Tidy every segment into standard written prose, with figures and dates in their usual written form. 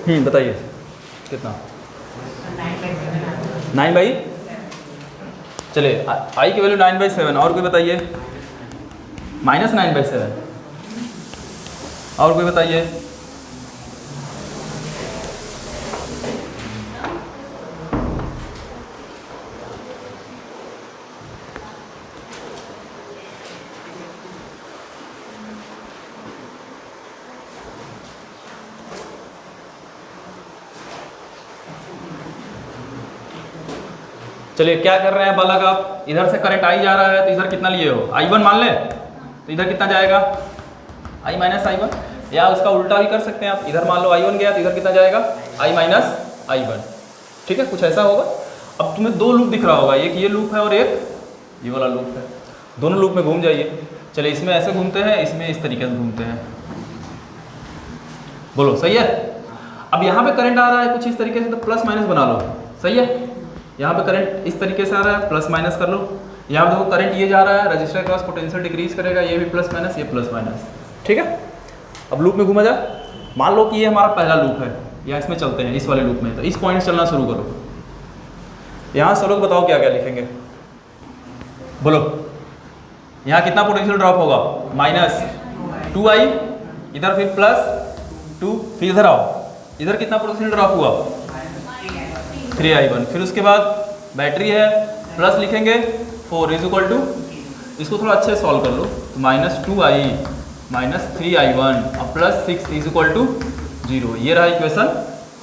बताइए कितना 9/, चलिए आई की वैल्यू 9/7। और कोई बताइए -9/7। और कोई बताइए चलिए क्या कर रहे हैं बालक आप, इधर से करंट आई जा रहा है तो इधर कितना लिए हो, I1 मान ले तो इधर कितना जाएगा I - I1, या उसका उल्टा भी कर सकते हैं आप, इधर मान लो I1 गया तो इधर कितना जाएगा I - I1। ठीक है, कुछ ऐसा होगा। अब तुम्हें दो लूप दिख रहा होगा, एक ये लूप है और एक ये वाला लूप है, दोनों लूप में घूम जाइए। चलिए इसमें ऐसे घूमते हैं, इसमें इस तरीके से घूमते हैं, बोलो सही है। अब यहाँ पे करंट आ रहा है कुछ इस तरीके से, तो प्लस माइनस बना लो, सही है। यहाँ पे करंट इस तरीके से आ रहा है, प्लस माइनस कर लो। यहाँ देखो करंट ये जा रहा है, रजिस्टर के पास पोटेंशियल डिक्रीज करेगा, ये भी प्लस माइनस, ये प्लस माइनस, ठीक है। अब लूप में घूमा जा, मान लो कि ये हमारा पहला लूप है, या इसमें चलते हैं इस वाले लूप में, तो इस पॉइंट से चलना शुरू करो। यहाँ से लोग बताओ क्या क्या लिखेंगे, बोलो। यहाँ कितना पोटेंशियल ड्रॉप होगा, -2I, इधर फिर +2, फिर इधर आओ, इधर कितना पोटेंशियल ड्रॉप हुआ 3I1, फिर उसके बाद बैटरी है, प्लस लिखेंगे 4 = इसको थोड़ा अच्छे से सॉल्व कर लो, तो -2I - 3I1 और +6 = 0। ये रहा इक्वेशन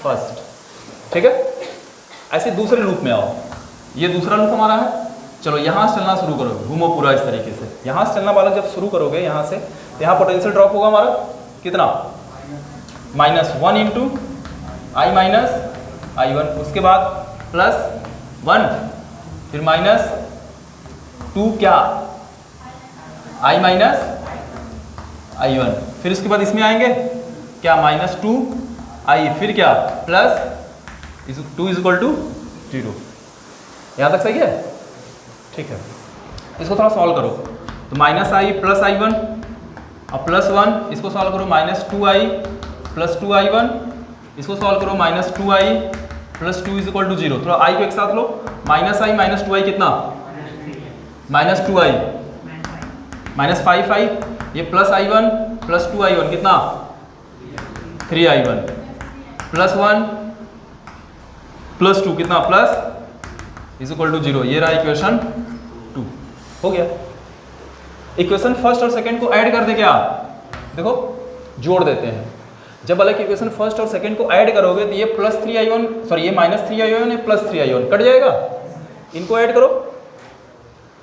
फर्स्ट, ठीक है। ऐसे दूसरे लूप में आओ, ये दूसरा लूप हमारा है। चलो यहाँ से चलना शुरू करो, घूमो पूरा इस तरीके से। यहाँ से चलना वाला जब शुरू करोगे यहाँ से, तो यहाँ पोटेंशियल ड्रॉप होगा हमारा कितना, -1 × I - I1, उसके बाद +1, फिर -2 क्या I - I1, फिर उसके बाद इसमें आएंगे क्या -2I, फिर क्या +2 = 0। यहाँ तक सही है, ठीक है। इसको थोड़ा सॉल्व करो, तो -I + I1 और +1, इसको सॉल्व करो -2I + 2I1, इसको सॉल्व करो -2I + 2 = 0। थोड़ा I को एक साथ लो, -I - 2I कितना -2I -5I, ये +I1 + 2I1 कितना 3I1, +1 + 2 कितना + 0। ये रहा इक्वेशन 2, हो गया। इक्वेशन फर्स्ट और सेकंड को ऐड कर दे क्या, देखो जोड़ देते हैं। जब अलग इक्वेशन फर्स्ट और सेकंड को ऐड करोगे तो ये +3I1, सॉरी ये -3I1 है, +3I1 कट जाएगा, इनको ऐड करो,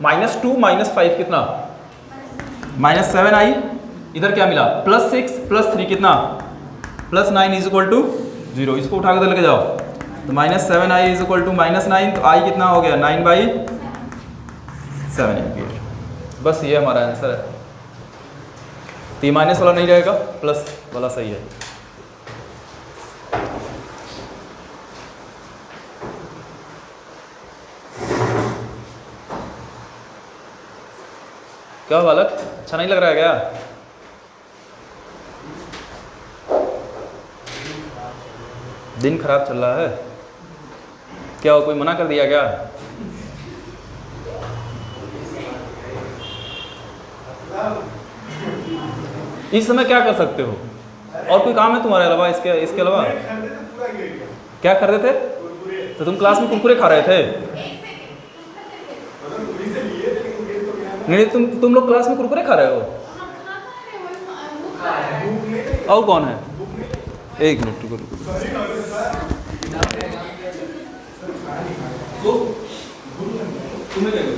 -2 - 5 कितना -7I, इधर क्या मिला +6 + 3 कितना +9 = 0। इसको उठा के लेके जाओ, तो -7I = -9, तो I कितना हो गया 9/7 एम्पियर। बस ये हमारा आंसर है। तो ये माइनस वाला नहीं रहेगा, प्लस वाला सही है। क्या बालक, अच्छा नहीं लग रहा है क्या? दिन खराब चल रहा है क्या? कोई मना कर दिया क्या? इस समय क्या कर सकते हो? और कोई काम है तुम्हारे अलावा, इसके अलावा? क्या कर रहे थे? तो तुम क्लास में कुरकुरे खा रहे थे? नहीं, तुम लोग क्लास में कुरकुरे खा रहे हो? और कौन है? एक मिनट रुको। तुम्हें क्या करो?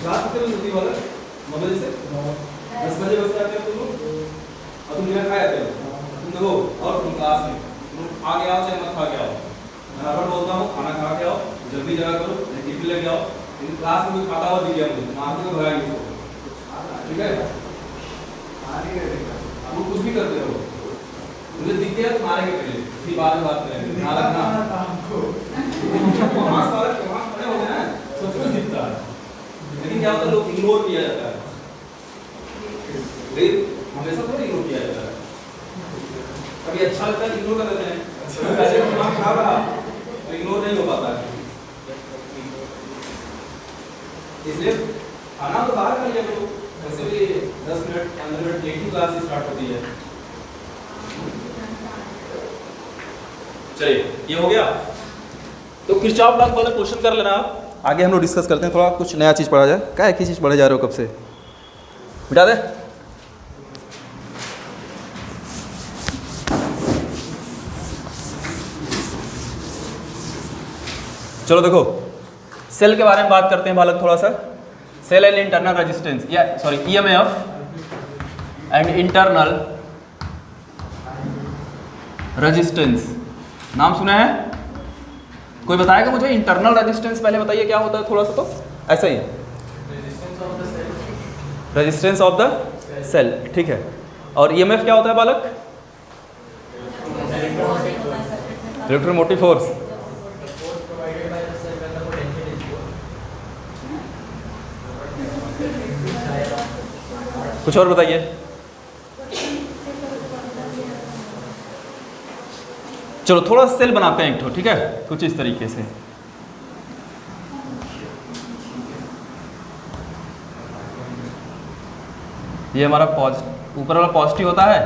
क्लास कितने बजे होती है? 9 बजे से 10 बजे बस आते हो तुम लोग, और तुम बिना खाए आते हो। तुम देखो, और तुम क्लास में तुम खा के आओ चाहे मत खा के आओ, मैं हर बार बोलता हूँ खाना खा के आओ, जल्दी जगह करो, टिफिन लेके आओ। इन क्लास में कोई खाता हुआ दिख गया मुझे, मारने को भगाएंगे इसको, ठीक है? वो कुछ भी करते रहो, मुझे दिख गया तो मारेंगे पहले, फिर बाद में बात करेंगे। ध्यान रखना, वहाँ खड़े होते हैं सब कुछ दिखता है, लेकिन क्या होता है लोग इग्नोर किया जाता है, हमेशा थोड़ा इग्नोर किया जाता है। कभी अच्छा लगता है इग्नोर कर देते हैं, पहले दिमाग खराब रहा तो इग्नोर नहीं हो पाता है। इसलिए खाना तो बाहर कर लिया करो, वैसे भी 10 मिनट 15 मिनट लेट ही क्लास स्टार्ट होती है। चलिए ये हो गया। तो किरचॉफ लॉ वाला क्वेश्चन कर लेना आप। आगे हम लोग डिस्कस करते हैं, थोड़ा कुछ नया चीज़ पढ़ा जाए। क्या एक ही चीज़ पढ़े जा रहे हो कब से? बिठा दे। चलो देखो, सेल के बारे में बात करते हैं बालक थोड़ा सा। सेल एंड इंटरनल रेजिस्टेंस, या sorry EMF and internal resistance, नाम सुना है? कोई बताएगा मुझे? इंटरनल रेजिस्टेंस पहले बताइए क्या होता है थोड़ा सा। तो ऐसा ही रेजिस्टेंस ऑफ द सेल, ठीक है। और ईएमएफ क्या होता है बालक? Electromotive force. कुछ और बताइए। चलो थोड़ा सेल बनाते हैं एक ठो, ठीक है, कुछ इस तरीके से। ये हमारा ऊपर वाला पॉजिटिव होता है,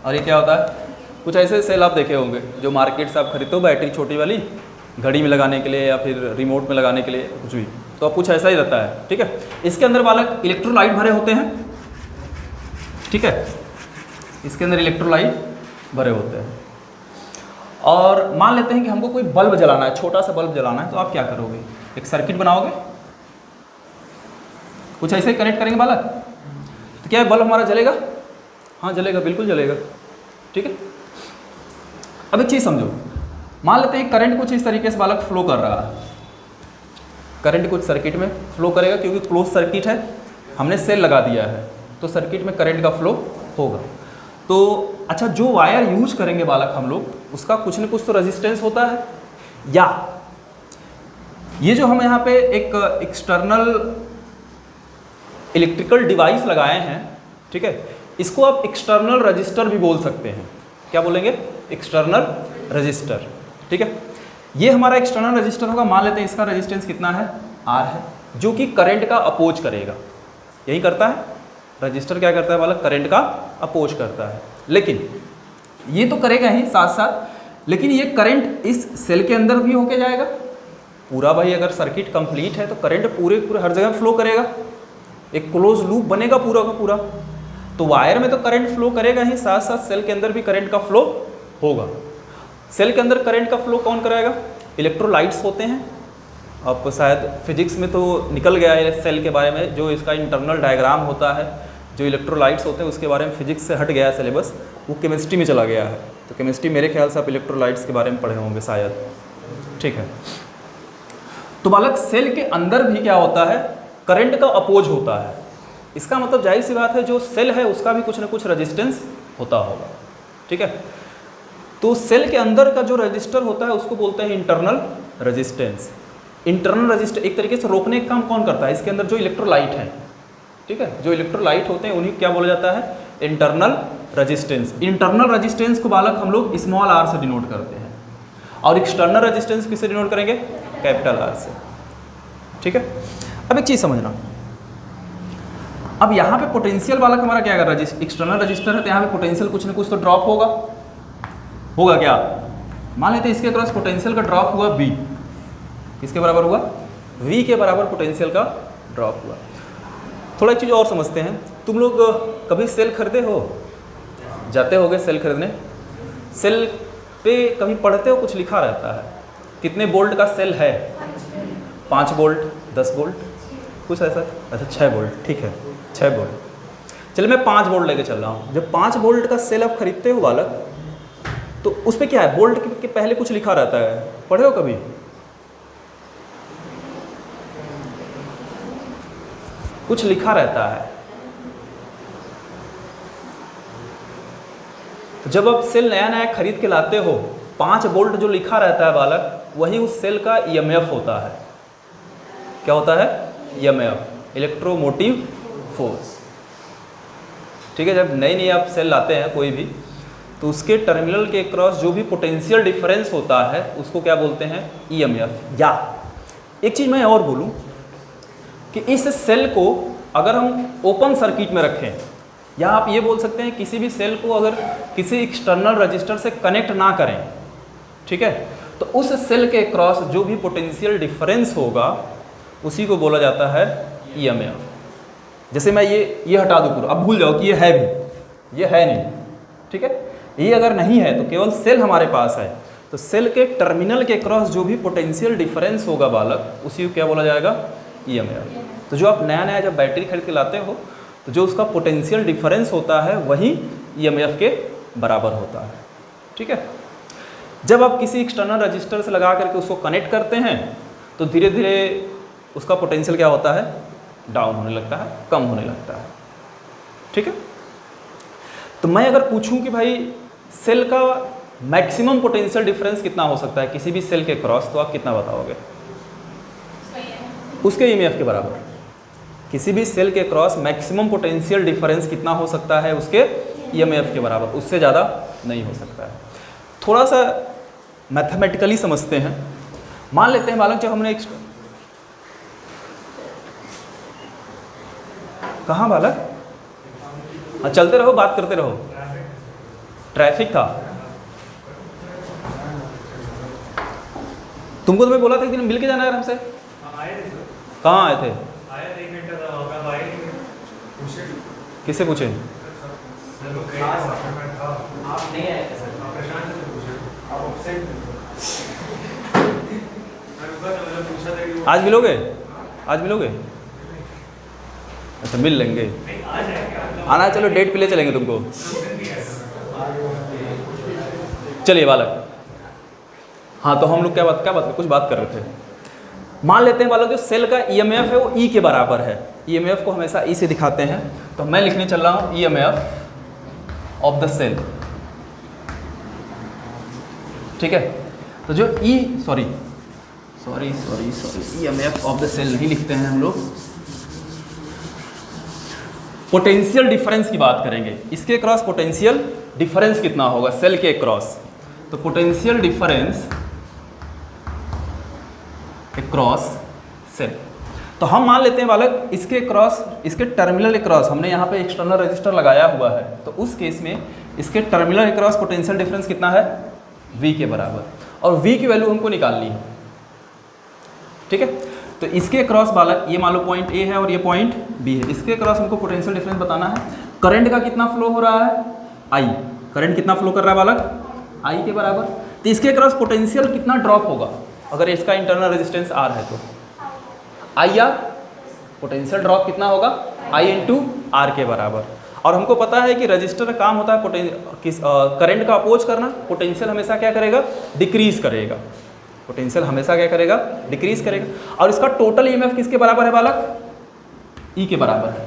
और ये क्या होता है? कुछ ऐसे सेल आप देखे होंगे जो मार्केट से आप खरीदते हो, बैटरी छोटी वाली, घड़ी में लगाने के लिए या फिर रिमोट में लगाने के लिए, कुछ भी। तो अब कुछ ऐसा ही रहता है, ठीक है। इसके अंदर बालक इलेक्ट्रोलाइट भरे होते हैं, ठीक है। इसके अंदर इलेक्ट्रोलाइट भरे होते हैं। और मान लेते हैं कि हमको कोई बल्ब जलाना है, छोटा सा बल्ब जलाना है, तो आप क्या करोगे? एक सर्किट बनाओगे, कुछ ऐसे ही कनेक्ट करेंगे बालक, तो क्या बल्ब हमारा जलेगा? हाँ जलेगा, बिल्कुल जलेगा, ठीक है। अब एक चीज़ समझो, मान लेते हैं करंट कुछ इस तरीके से बालक फ्लो कर रहा है। करंट कुछ सर्किट में फ्लो करेगा, क्योंकि क्लोज सर्किट है, हमने सेल लगा दिया है, तो सर्किट में करंट का फ्लो होगा। तो अच्छा, जो वायर यूज करेंगे बालक हम लोग, उसका कुछ न कुछ तो रेजिस्टेंस होता है। या ये जो हम यहाँ पे एक एक्सटर्नल इलेक्ट्रिकल डिवाइस लगाए हैं, ठीक है, इसको आप एक्सटर्नल रजिस्टर भी बोल सकते हैं। क्या बोलेंगे? एक्सटर्नल रजिस्टर, ठीक है। ये हमारा एक्सटर्नल रजिस्टर होगा। मान लेते हैं इसका रेजिस्टेंस कितना है? R है, जो कि करंट का अपोज करेगा। यही करता है रजिस्टर, क्या करता है बालक? करंट का अपोज करता है। लेकिन ये तो करेगा ही साथ साथ, लेकिन ये करंट इस सेल के अंदर भी होके जाएगा पूरा। भाई अगर सर्किट कंप्लीट है तो करंट पूरे हर जगह फ्लो करेगा, एक क्लोज लूप बनेगा पूरा का पूरा। तो वायर में तो करंट फ्लो करेगा ही, साथ साथ सेल के अंदर भी करंट का फ्लो होगा। सेल के अंदर करंट का फ्लो कौन कराएगा? इलेक्ट्रोलाइट्स होते हैं। अब शायद फिजिक्स में तो निकल गया है सेल के बारे में, जो इसका इंटरनल डायग्राम होता है, जो इलेक्ट्रोलाइट्स होते हैं उसके बारे में फिजिक्स से हट गया है सिलेबस, वो केमिस्ट्री में चला गया है। तो केमिस्ट्री मेरे ख्याल से आप इलेक्ट्रोलाइट्स के बारे में पढ़े होंगे शायद, ठीक है। तो बालक सेल के अंदर भी क्या होता है? करंट का अपोज होता है। इसका मतलब जाहिर सी बात है जो सेल है उसका भी कुछ ना कुछ रेजिस्टेंस होता होगा, ठीक है। तो सेल के अंदर का जो रजिस्टर होता है उसको बोलते हैं इंटरनल रेजिस्टेंस। इंटरनल रजिस्टर एक तरीके से रोकने का काम कौन करता है? इसके अंदर जो इलेक्ट्रोलाइट है, ठीक है, जो इलेक्ट्रोलाइट होते हैं उन्हीं क्या बोला जाता है? Internal resistance. इंटरनल रेजिस्टेंस को बालक हम लोग स्मॉल r से डिनोट करते हैं, और एक्सटर्नल रेजिस्टेंस किससे डिनोट करेंगे? कैपिटल R से, ठीक है। अब एक चीज़ समझना, अब यहाँ पे पोटेंशियल बालक हमारा क्या कर रहा है? एक्सटर्नल रजिस्टर है तो यहाँ पे पोटेंशियल कुछ ना कुछ तो ड्रॉप होगा क्या? मान लेते हैं इसके क्रॉस पोटेंशियल का ड्रॉप हुआ V, किसके बराबर हुआ? V के बराबर पोटेंशियल का ड्रॉप हुआ। थोड़ा एक चीज़ और समझते हैं। तुम लोग कभी सेल खरीदे हो? जाते होगे सेल खरीदने, सेल पे कभी पढ़ते हो कुछ लिखा रहता है, कितने बोल्ट का सेल है? 5 बोल्ट, 10 बोल्ट, कुछ ऐसा। अच्छा 6 बोल्ट, ठीक है 6 बोल्ट। चलिए मैं 5 बोल्ट लेके चल रहा हूँ। जब 5 बोल्ट का सेल आप खरीदते हो बालक, तो उस पर क्या है? बोल्ट के पहले कुछ लिखा रहता है, पढ़े हो कभी? कुछ लिखा रहता है। तो जब आप सेल नया नया खरीद के लाते हो, 5 बोल्ट जो लिखा रहता है बालक, वही उस सेल का ईएमएफ होता है। क्या होता है? ईएमएफ, इलेक्ट्रोमोटिव फोर्स, ठीक है। जब नई नई आप सेल लाते हैं कोई भी, तो उसके टर्मिनल के क्रॉस जो भी पोटेंशियल डिफरेंस होता है उसको क्या बोलते हैं, ईएमएफ। या एक चीज़ मैं और बोलूँ कि इस सेल को अगर हम ओपन सर्किट में रखें, या आप ये बोल सकते हैं किसी भी सेल को अगर किसी एक्सटर्नल रजिस्टर से कनेक्ट ना करें, ठीक है, तो उस सेल के क्रॉस जो भी पोटेंशियल डिफरेंस होगा उसी को बोला जाता है ईएमएफ। जैसे मैं ये हटा दूँ पूरा, अब भूल जाओ कि ये है भी, ये है नहीं, ठीक है, ये अगर नहीं है तो केवल सेल हमारे पास है, तो सेल के टर्मिनल के क्रॉस जो भी पोटेंशियल डिफरेंस होगा बालक, उसी को क्या बोला जाएगा, ईएमएफ। तो जो आप नया नया जब बैटरी खरीद के लाते हो तो जो उसका पोटेंशियल डिफरेंस होता है वही ईएमएफ के बराबर होता है, ठीक है। जब आप किसी एक्सटर्नल रजिस्टर से लगा करके उसको कनेक्ट करते हैं तो धीरे धीरे उसका पोटेंशियल क्या होता है, डाउन होने लगता है, कम होने लगता है, ठीक है। तो मैं अगर पूछूं कि भाई सेल का मैक्सिमम पोटेंशियल डिफरेंस कितना हो सकता है किसी भी सेल के क्रॉस, तो आप कितना बताओगे, उसके ईएमएफ के बराबर। किसी भी सेल के क्रॉस मैक्सिमम पोटेंशियल डिफरेंस कितना हो सकता है, उसके ईएमएफ के बराबर, उससे ज़्यादा नहीं हो सकता है। थोड़ा सा मैथमेटिकली समझते हैं। मान लेते हैं बालक जब हमने कहाँ बालक, हाँ चलते रहो, बात करते रहो, ट्रैफिक था, तुमको तो मैं बोला था कि मिल के जाना है हमसे, कहाँ आए थे, किससे पूछे, आज मिलोगे, आज मिलोगे, अच्छा मिल लेंगे, आना, चलो डेट पे ले चलेंगे तुमको। चलिए बालक, हाँ तो हम लोग क्या बात कुछ बात कर रहे थे। मान लेते हैं बालक जो सेल का ईएमएफ है वो ई के बराबर है, ईएमएफ को हमेशा ई से दिखाते हैं, तो मैं लिखने चल रहा हूँ ईएमएफ ऑफ द सेल, ठीक है। तो जो sorry EMF of the cell नहीं लिखते हैं हम लोग, पोटेंशियल डिफरेंस की बात करेंगे, इसके क्रॉस पोटेंशियल डिफरेंस कितना होगा सेल के क्रॉस, तो पोटेंशियल डिफरेंस क्रॉस सेल। तो हम मान लेते हैं बालक इसके क्रॉस, इसके टर्मिनल क्रॉस, हमने यहाँ पे एक्सटर्नल रजिस्टर लगाया हुआ है, तो उस केस में इसके टर्मिनल क्रॉस पोटेंशियल डिफरेंस कितना है, V के बराबर, और V की वैल्यू हमको निकालनी है, ठीक है। तो इसके क्रॉस बालक ये मान लो पॉइंट A है और ये पॉइंट B है, इसके क्रॉस हमको पोटेंशियल डिफरेंस बताना है। करंट का कितना फ्लो हो रहा है, I, करंट कितना फ्लो कर रहा है बालक, I के बराबर। तो इसके क्रॉस पोटेंशियल कितना ड्रॉप होगा अगर इसका इंटरनल रेजिस्टेंस R है तो IR, पोटेंशियल ड्रॉप कितना होगा, I इंटू R के बराबर। और हमको पता है कि रजिस्टर का काम होता है करंट का अपोज करना, पोटेंशियल हमेशा क्या करेगा, डिक्रीज करेगा, पोटेंशियल हमेशा क्या करेगा, डिक्रीज करेगा। और इसका टोटल ईएमएफ किसके बराबर है बालक, ई के बराबर है,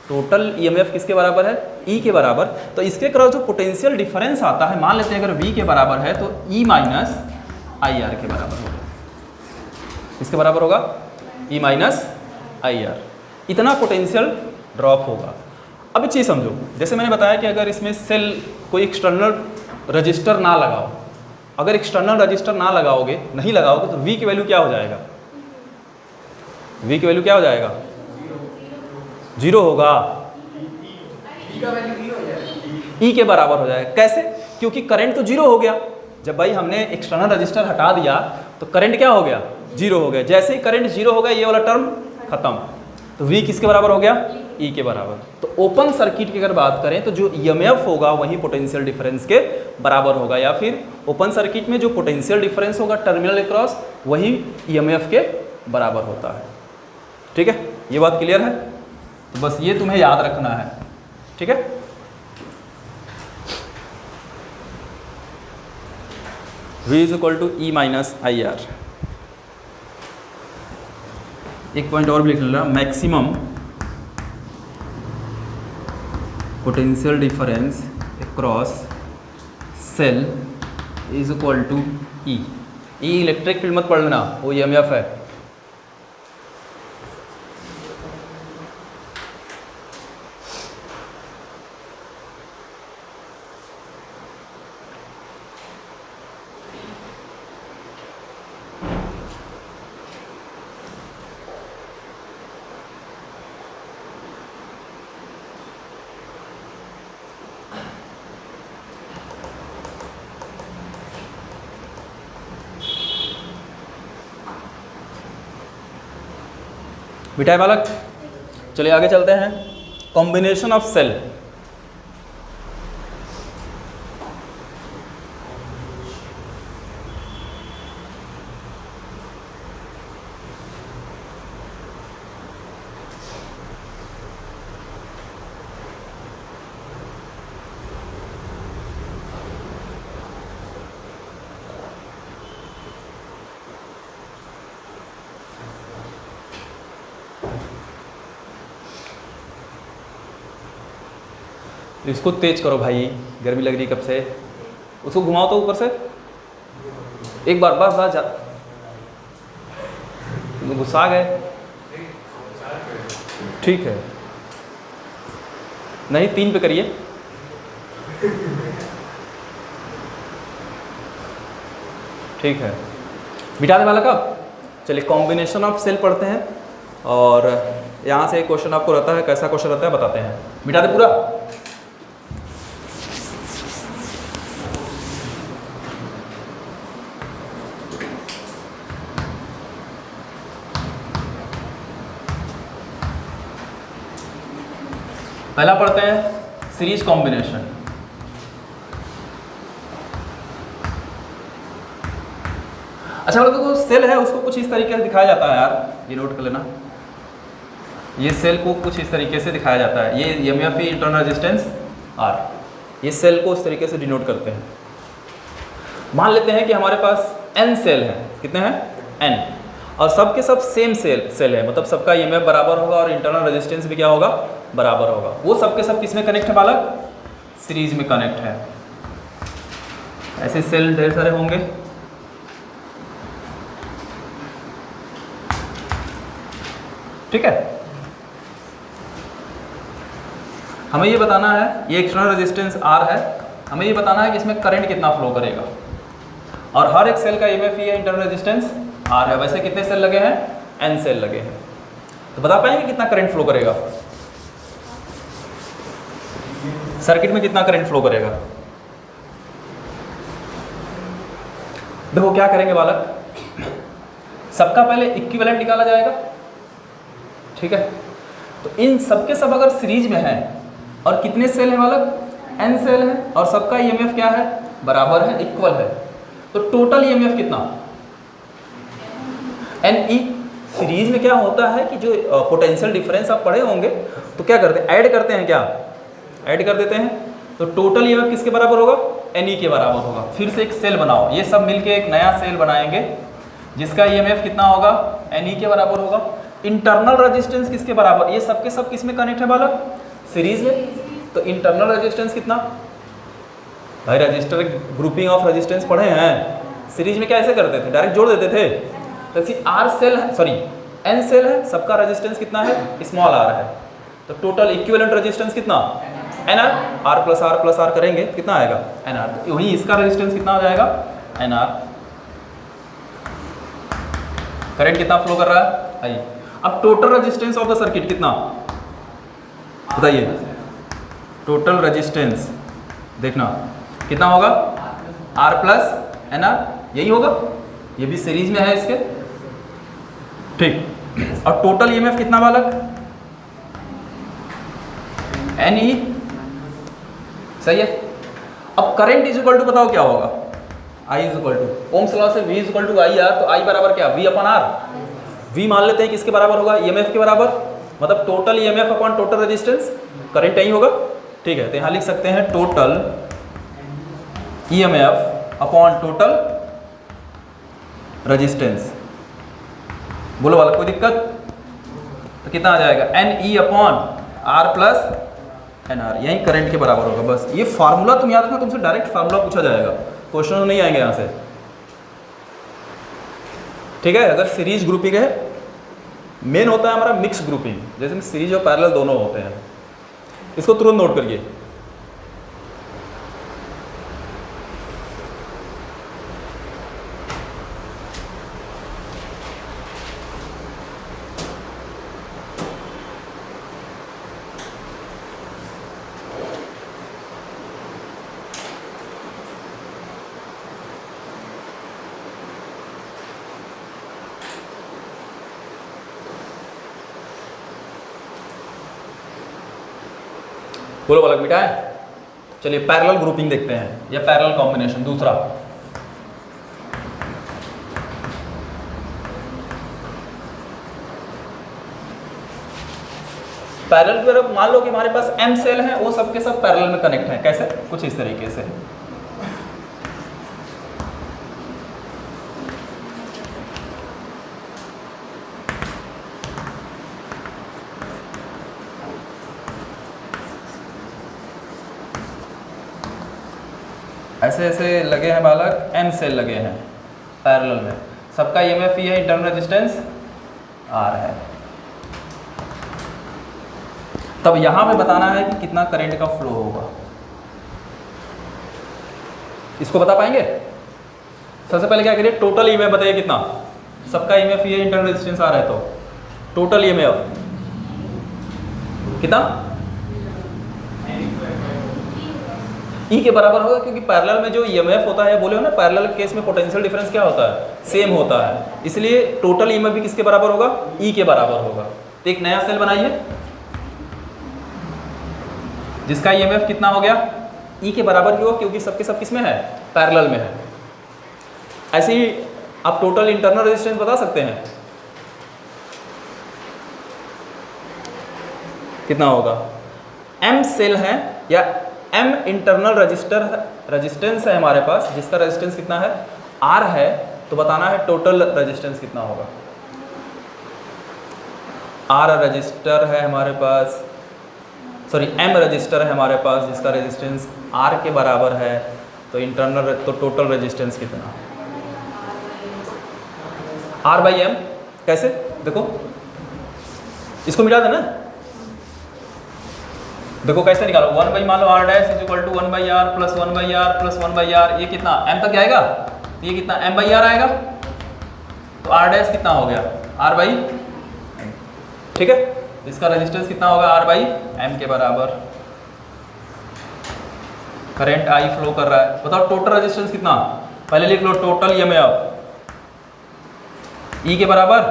टोटल ईएमएफ किसके बराबर है, ई के बराबर। तो इसके क्रॉस जो पोटेंशियल डिफरेंस आता है, मान लेते हैं अगर V के बराबर है तो E माइनस IR के बराबर होगा, किसके बराबर होगा, E माइनस IR, इतना पोटेंशियल ड्रॉप होगा। अब एक चीज़ समझो, जैसे मैंने बताया कि अगर इसमें सेल कोई एक्सटर्नल रजिस्टर ना लगाओ, अगर एक्सटर्नल रजिस्टर ना लगाओगे, नहीं लगाओगे तो V की वैल्यू क्या हो जाएगा, V की वैल्यू क्या हो जाएगा, 0 होगा, E के बराबर हो जाएगा। कैसे, क्योंकि करंट तो 0 हो गया, जब भाई हमने एक्सटर्नल रजिस्टर हटा दिया तो करंट क्या हो गया, 0 हो गया। जैसे ही करंट 0 हो गया ये वाला टर्म खत्म, तो V किसके बराबर हो गया, E के बराबर। तो ओपन सर्किट की अगर बात करें तो जो ईएमएफ होगा वही पोटेंशियल डिफरेंस के बराबर होगा, या फिर ओपन सर्किट में जो पोटेंशियल डिफरेंस होगा टर्मिनल अक्रॉस वही ईएमएफ के बराबर होता है, ठीक है। ये बात क्लियर है, तो बस ये तुम्हें याद रखना है, ठीक है। V is equal to E minus IR। एक पॉइंट और भी लिख लेना, maximum potential difference across cell is equal to E। E electric field मत पढ़ लेना, वो ईएमएफ है। बिठाए बालक, चलिए आगे चलते हैं। Combination of cell. इसको तेज करो भाई, गर्मी लग रही कब से। उसको घुमाओ तो ऊपर से एक बार, बस बस जा, गुस्सा आ गए। ठीक है, नहीं 3 पे करिए। ठीक है, बिठा दे बालक। अब चलिए कॉम्बिनेशन ऑफ सेल पढ़ते हैं, और यहाँ से एक क्वेश्चन आपको रहता है, कैसा क्वेश्चन रहता है बताते हैं। बिठा दे पूरा। पहला पढ़ते हैं सीरीज कॉम्बिनेशन। अच्छा देखो, सेल है उसको कुछ इस तरीके से दिखाया जाता है यार, ये नोट कर लेना। ये सेल को कुछ इस तरीके से दिखाया जाता है, ये एमएफई इंटरनल रेजिस्टेंस आर, ये सेल को उस तरीके से डिनोट करते हैं। मान लेते हैं कि हमारे पास n सेल है, कितने हैं n, और सब के सब सेम सेल है, मतलब सबका ईएमएफ बराबर होगा और इंटरनल रेजिस्टेंस भी क्या होगा, बराबर होगा। वो सब के सब किसमें कनेक्ट है बालक, सीरीज में कनेक्ट है। ऐसे सेल ढेर सारे होंगे। ठीक है, हमें ये बताना है, ये एक्सटर्नल रेजिस्टेंस R है, हमें ये बताना है कि इसमें करंट कितना फ्लो करेगा, और हर एक सेल का ईएमएफ है इंटरनल रेजिस्टेंस R है। वैसे कितने सेल लगे हैं, n सेल लगे हैं, तो बता पाएंगे कितना करंट फ्लो करेगा, सर्किट में कितना करंट फ्लो करेगा। देखो क्या करेंगे बालक, सबका पहले इक्विवेलेंट निकाला जाएगा। ठीक है, तो इन सबके सब अगर सीरीज में है, और कितने सेल है बालक, n सेल है, और सबका ईएमएफ क्या है, बराबर है, इक्वल है, तो टोटल ईएमएफ कितना, NE। सीरीज में क्या होता है कि जो पोटेंशियल डिफरेंस आप पढ़े होंगे, तो क्या करते हैं, ऐड करते हैं, क्या ऐड कर देते हैं, तो टोटल ईएमएफ किसके बराबर होगा, NE के बराबर होगा। फिर से एक सेल बनाओ, ये सब मिलके एक नया सेल बनाएंगे जिसका ईएमएफ कितना होगा, NE के बराबर होगा। इंटरनल रेजिस्टेंस किसके बराबर, ये सबके सब किस में कनेक्ट है बालक, सीरीज में, तो इंटरनल रेजिस्टेंस कितना भाई, रजिस्टर ग्रुपिंग ऑफ रेजिस्टेंस पढ़े हैं, सीरीज में क्या ऐसे करते थे, डायरेक्ट जोड़ देते थे। तो R सेल है, सॉरी n सेल है, सबका रेजिस्टेंस कितना है, स्मॉल r है, तो टोटल इक्विवेलेंट रेजिस्टेंस कितना, NR, R प्लस R करेंगे कितना आएगा, NR। तो वहीं इसका रेजिस्टेंस कितना हो जाएगा, NR। करंट कितना फ्लो कर रहा है, आइए अब total resistance of the circuit कितना बताइए, टोटल रेजिस्टेंस देखना कितना होगा, R प्लस NR, यही होगा, ये भी सीरीज में है इसके। ठीक, और टोटल ईएमएफ कितना बालक, NE, सही है। अब करंट इज इक्वल टू बताओ क्या होगा, I is equal to, Ohm's law से V is equal to I R, तो I बराबर क्या, V अपन R। V मान लेते हैं किसके बराबर होगा, ईएमएफ के बराबर, मतलब total EMF upon total resistance, current यही होगा। ठीक है, तो यहाँ लिख सकते हैं total EMF upon total resistance. बोलो वाला कोई दिक्कत, तो कितना आ जाएगा, NE upon R plus NR, यही करंट के बराबर होगा। बस ये फार्मूला तुम याद रखना, तुमसे डायरेक्ट फार्मूला पूछा जाएगा, क्वेश्चन नहीं आएंगे यहाँ से। ठीक है, अगर सीरीज ग्रुपिंग है, मेन होता है हमारा मिक्स ग्रुपिंग, जैसे सीरीज और पैरेलल दोनों होते हैं, इसको तुरंत नोट करिए। बोलो बालक मिटाए। चलिए पैरेलल ग्रुपिंग देखते हैं या पैरेलल कॉम्बिनेशन दूसरा। पैरेलल की तरफ मान लो कि हमारे पास m सेल हैं, वो सबके सब पैरेलल में कनेक्ट हैं। कैसे? कुछ इस तरीके से। ऐसे ऐसे लगे हैं बालक, m सेल लगे हैं पैरेलल में, सबका ईएमएफ ही है, इंटरनल रेजिस्टेंस R है। तब यहां पे बताना है कि कितना करंट का फ्लो होगा। इसको बता पाएंगे? सबसे पहले क्या करिए, टोटल ईएमएफ बताइए कितना। सबका ईएमएफ ये इंटरनल रेजिस्टेंस आ रहा है, तो टोटल ईएमएफ कितना ई के बराबर होगा, क्योंकि पैरेलल में जो ईएमएफ होता है, बोले हो ना पैरेलल केस में पोटेंशियल डिफरेंस क्या होता है, सेम होता है, इसलिए टोटल ईएमएफ भी किसके बराबर होगा, ई के बराबर होगा। तो एक नया सेल बनाइए जिसका ईएमएफ कितना हो गया, ई के बराबर ही होगा, क्योंकि सबके सब किसमें है, पैरेलल में है। ऐसे ही आप टोटल इंटरनल रेजिस्टेंस बता सकते हैं कितना होगा। एम सेल है या एम इंटरनल रेजिस्टेंस है हमारे पास, जिसका रेजिस्टेंस कितना है, आर है, तो बताना है टोटल रेजिस्टेंस कितना होगा। आर रजिस्टर है हमारे पास, सॉरी एम रजिस्टर है हमारे पास, जिसका रेजिस्टेंस आर के बराबर है, तो इंटरनल तो टोटल रेजिस्टेंस कितना, आर बाई एम। कैसे देखो, इसको मिटा देना, देखो कैसे निकालो, 1 बाई मान लो R dash is equal to 1 by R plus 1 by R plus 1 by R, ये कितना एम तक आएगा, ये कितना एम बाई आर आएगा, तो आर डैश कितना हो गया, आर बाई, ठीक है। इसका रेजिस्टेंस कितना होगा, आर बाई एम के बराबर। करंट आई फ्लो कर रहा है, बताओ टोटल रेजिस्टेंस कितना, पहले लिख लो टोटल ईएमएफ ई के बराबर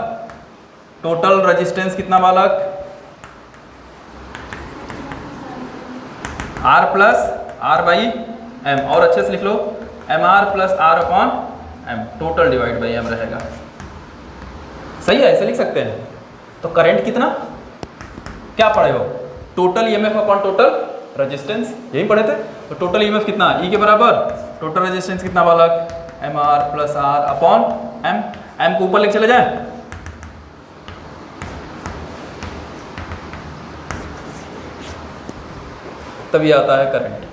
टोटल रेजिस्टेंस कितना बालक, R plus R by M, और अच्छे से लिख लो M are plus are upon M, total divide by M रहेगा। सही है, ऐसे लिख सकते हैं। तो करंट कितना, क्या पढ़े हो, total EMF upon total resistance, यही पढ़े थे। तो टोटल ईएमएफ कितना, ई के बराबर टोटल रेजिस्टेंस कितना बालक, m are plus are upon m, m को ऊपर लेके चले जाए, तभी आता है करंट।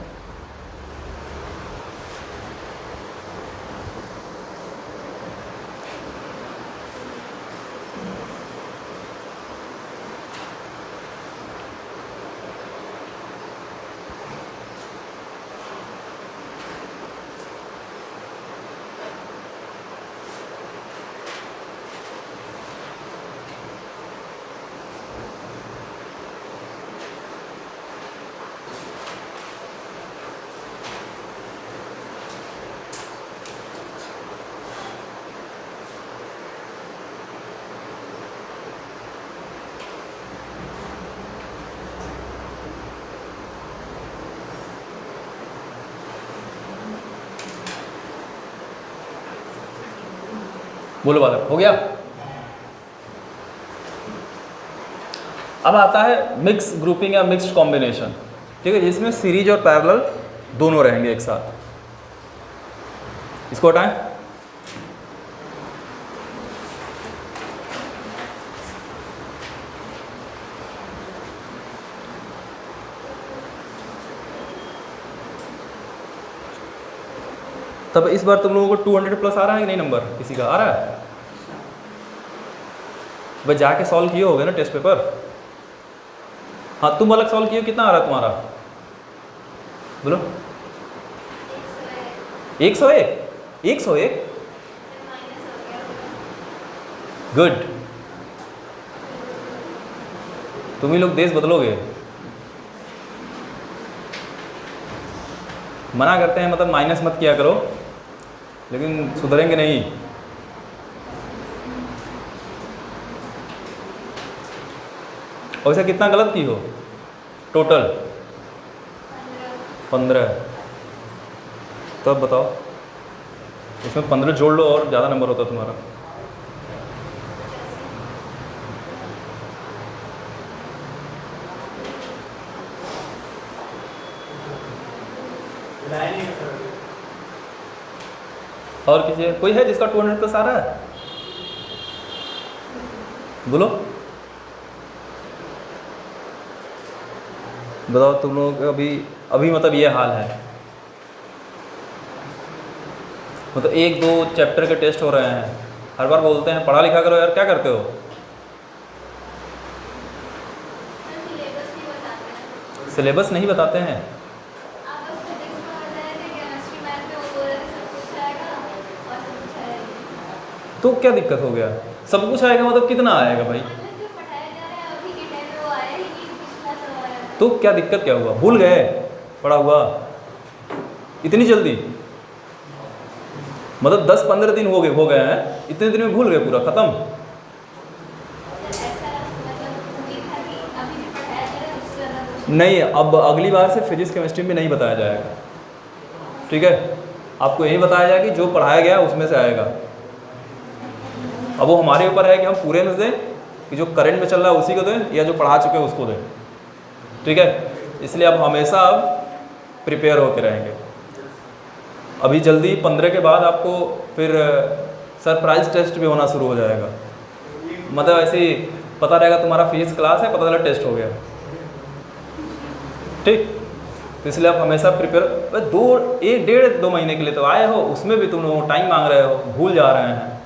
बोलो बालक, हो गया। अब आता है मिक्स ग्रुपिंग या मिक्स्ड कॉम्बिनेशन, ठीक है, जिसमें सीरीज और पैरेलल दोनों रहेंगे एक साथ। इसको हटाएं, तब इस बार तुम लोगों को 200 प्लस आ रहा है कि नहीं, नंबर किसी का आ रहा है, भाई जाके सॉल्व किए होगे ना टेस्ट पेपर। हाँ तुम अलग सॉल्व किए, कितना आ रहा है तुम्हारा, बोलो 101, 101, गुड, तुम ही लोग देश बदलोगे। मना करते हैं मतलब माइनस मत किया करो, लेकिन सुधरेंगे नहीं। और इसे कितना गलत की हो टोटल, 15 है, तब बताओ इसमें 15 जोड़ लो और ज़्यादा नंबर होता तुम्हारा। और किसी कोई है जिसका 200 प्लस आ रहा है? बोलो बताओ तुम लोग अभी मतलब ये हाल है, मतलब 1-2 चैप्टर के टेस्ट हो रहे हैं, हर बार बोलते हैं पढ़ा लिखा करो यार, क्या करते हो? सिलेबस नहीं बताते हैं। तो क्या दिक्कत हो गया? सब कुछ आएगा मतलब कितना आएगा भाई? तो क्या दिक्कत क्या हुआ? भूल गए पढ़ा हुआ इतनी जल्दी? मतलब 10-15 दिन हो गए हैं, इतने दिन में भूल गए पूरा खत्म? नहीं, अब अगली बार से फिजिक्स केमिस्ट्री में नहीं बताया जाएगा, ठीक है? आपको यही बताया जाएगा कि जो पढ़ाया गया उसमें से आएगा। अब वो हमारे ऊपर है कि हम पूरे में दें कि जो करंट में चल रहा है उसी को दें या जो पढ़ा चुके हैं उसको दें, ठीक है? इसलिए अब हमेशा अब प्रिपेयर होकर रहेंगे। अभी जल्दी 15 के बाद आपको फिर सरप्राइज टेस्ट भी होना शुरू हो जाएगा, मतलब ऐसे ही पता रहेगा तुम्हारा फिजिक्स क्लास है, पता चला टेस्ट हो गया, ठीक? तो इसलिए आप हमेशा प्रिपेयर 1-1.5-2 महीने के लिए तो आए हो, उसमें भी तुम लोग टाइम मांग रहे हो, भूल जा रहे हैं।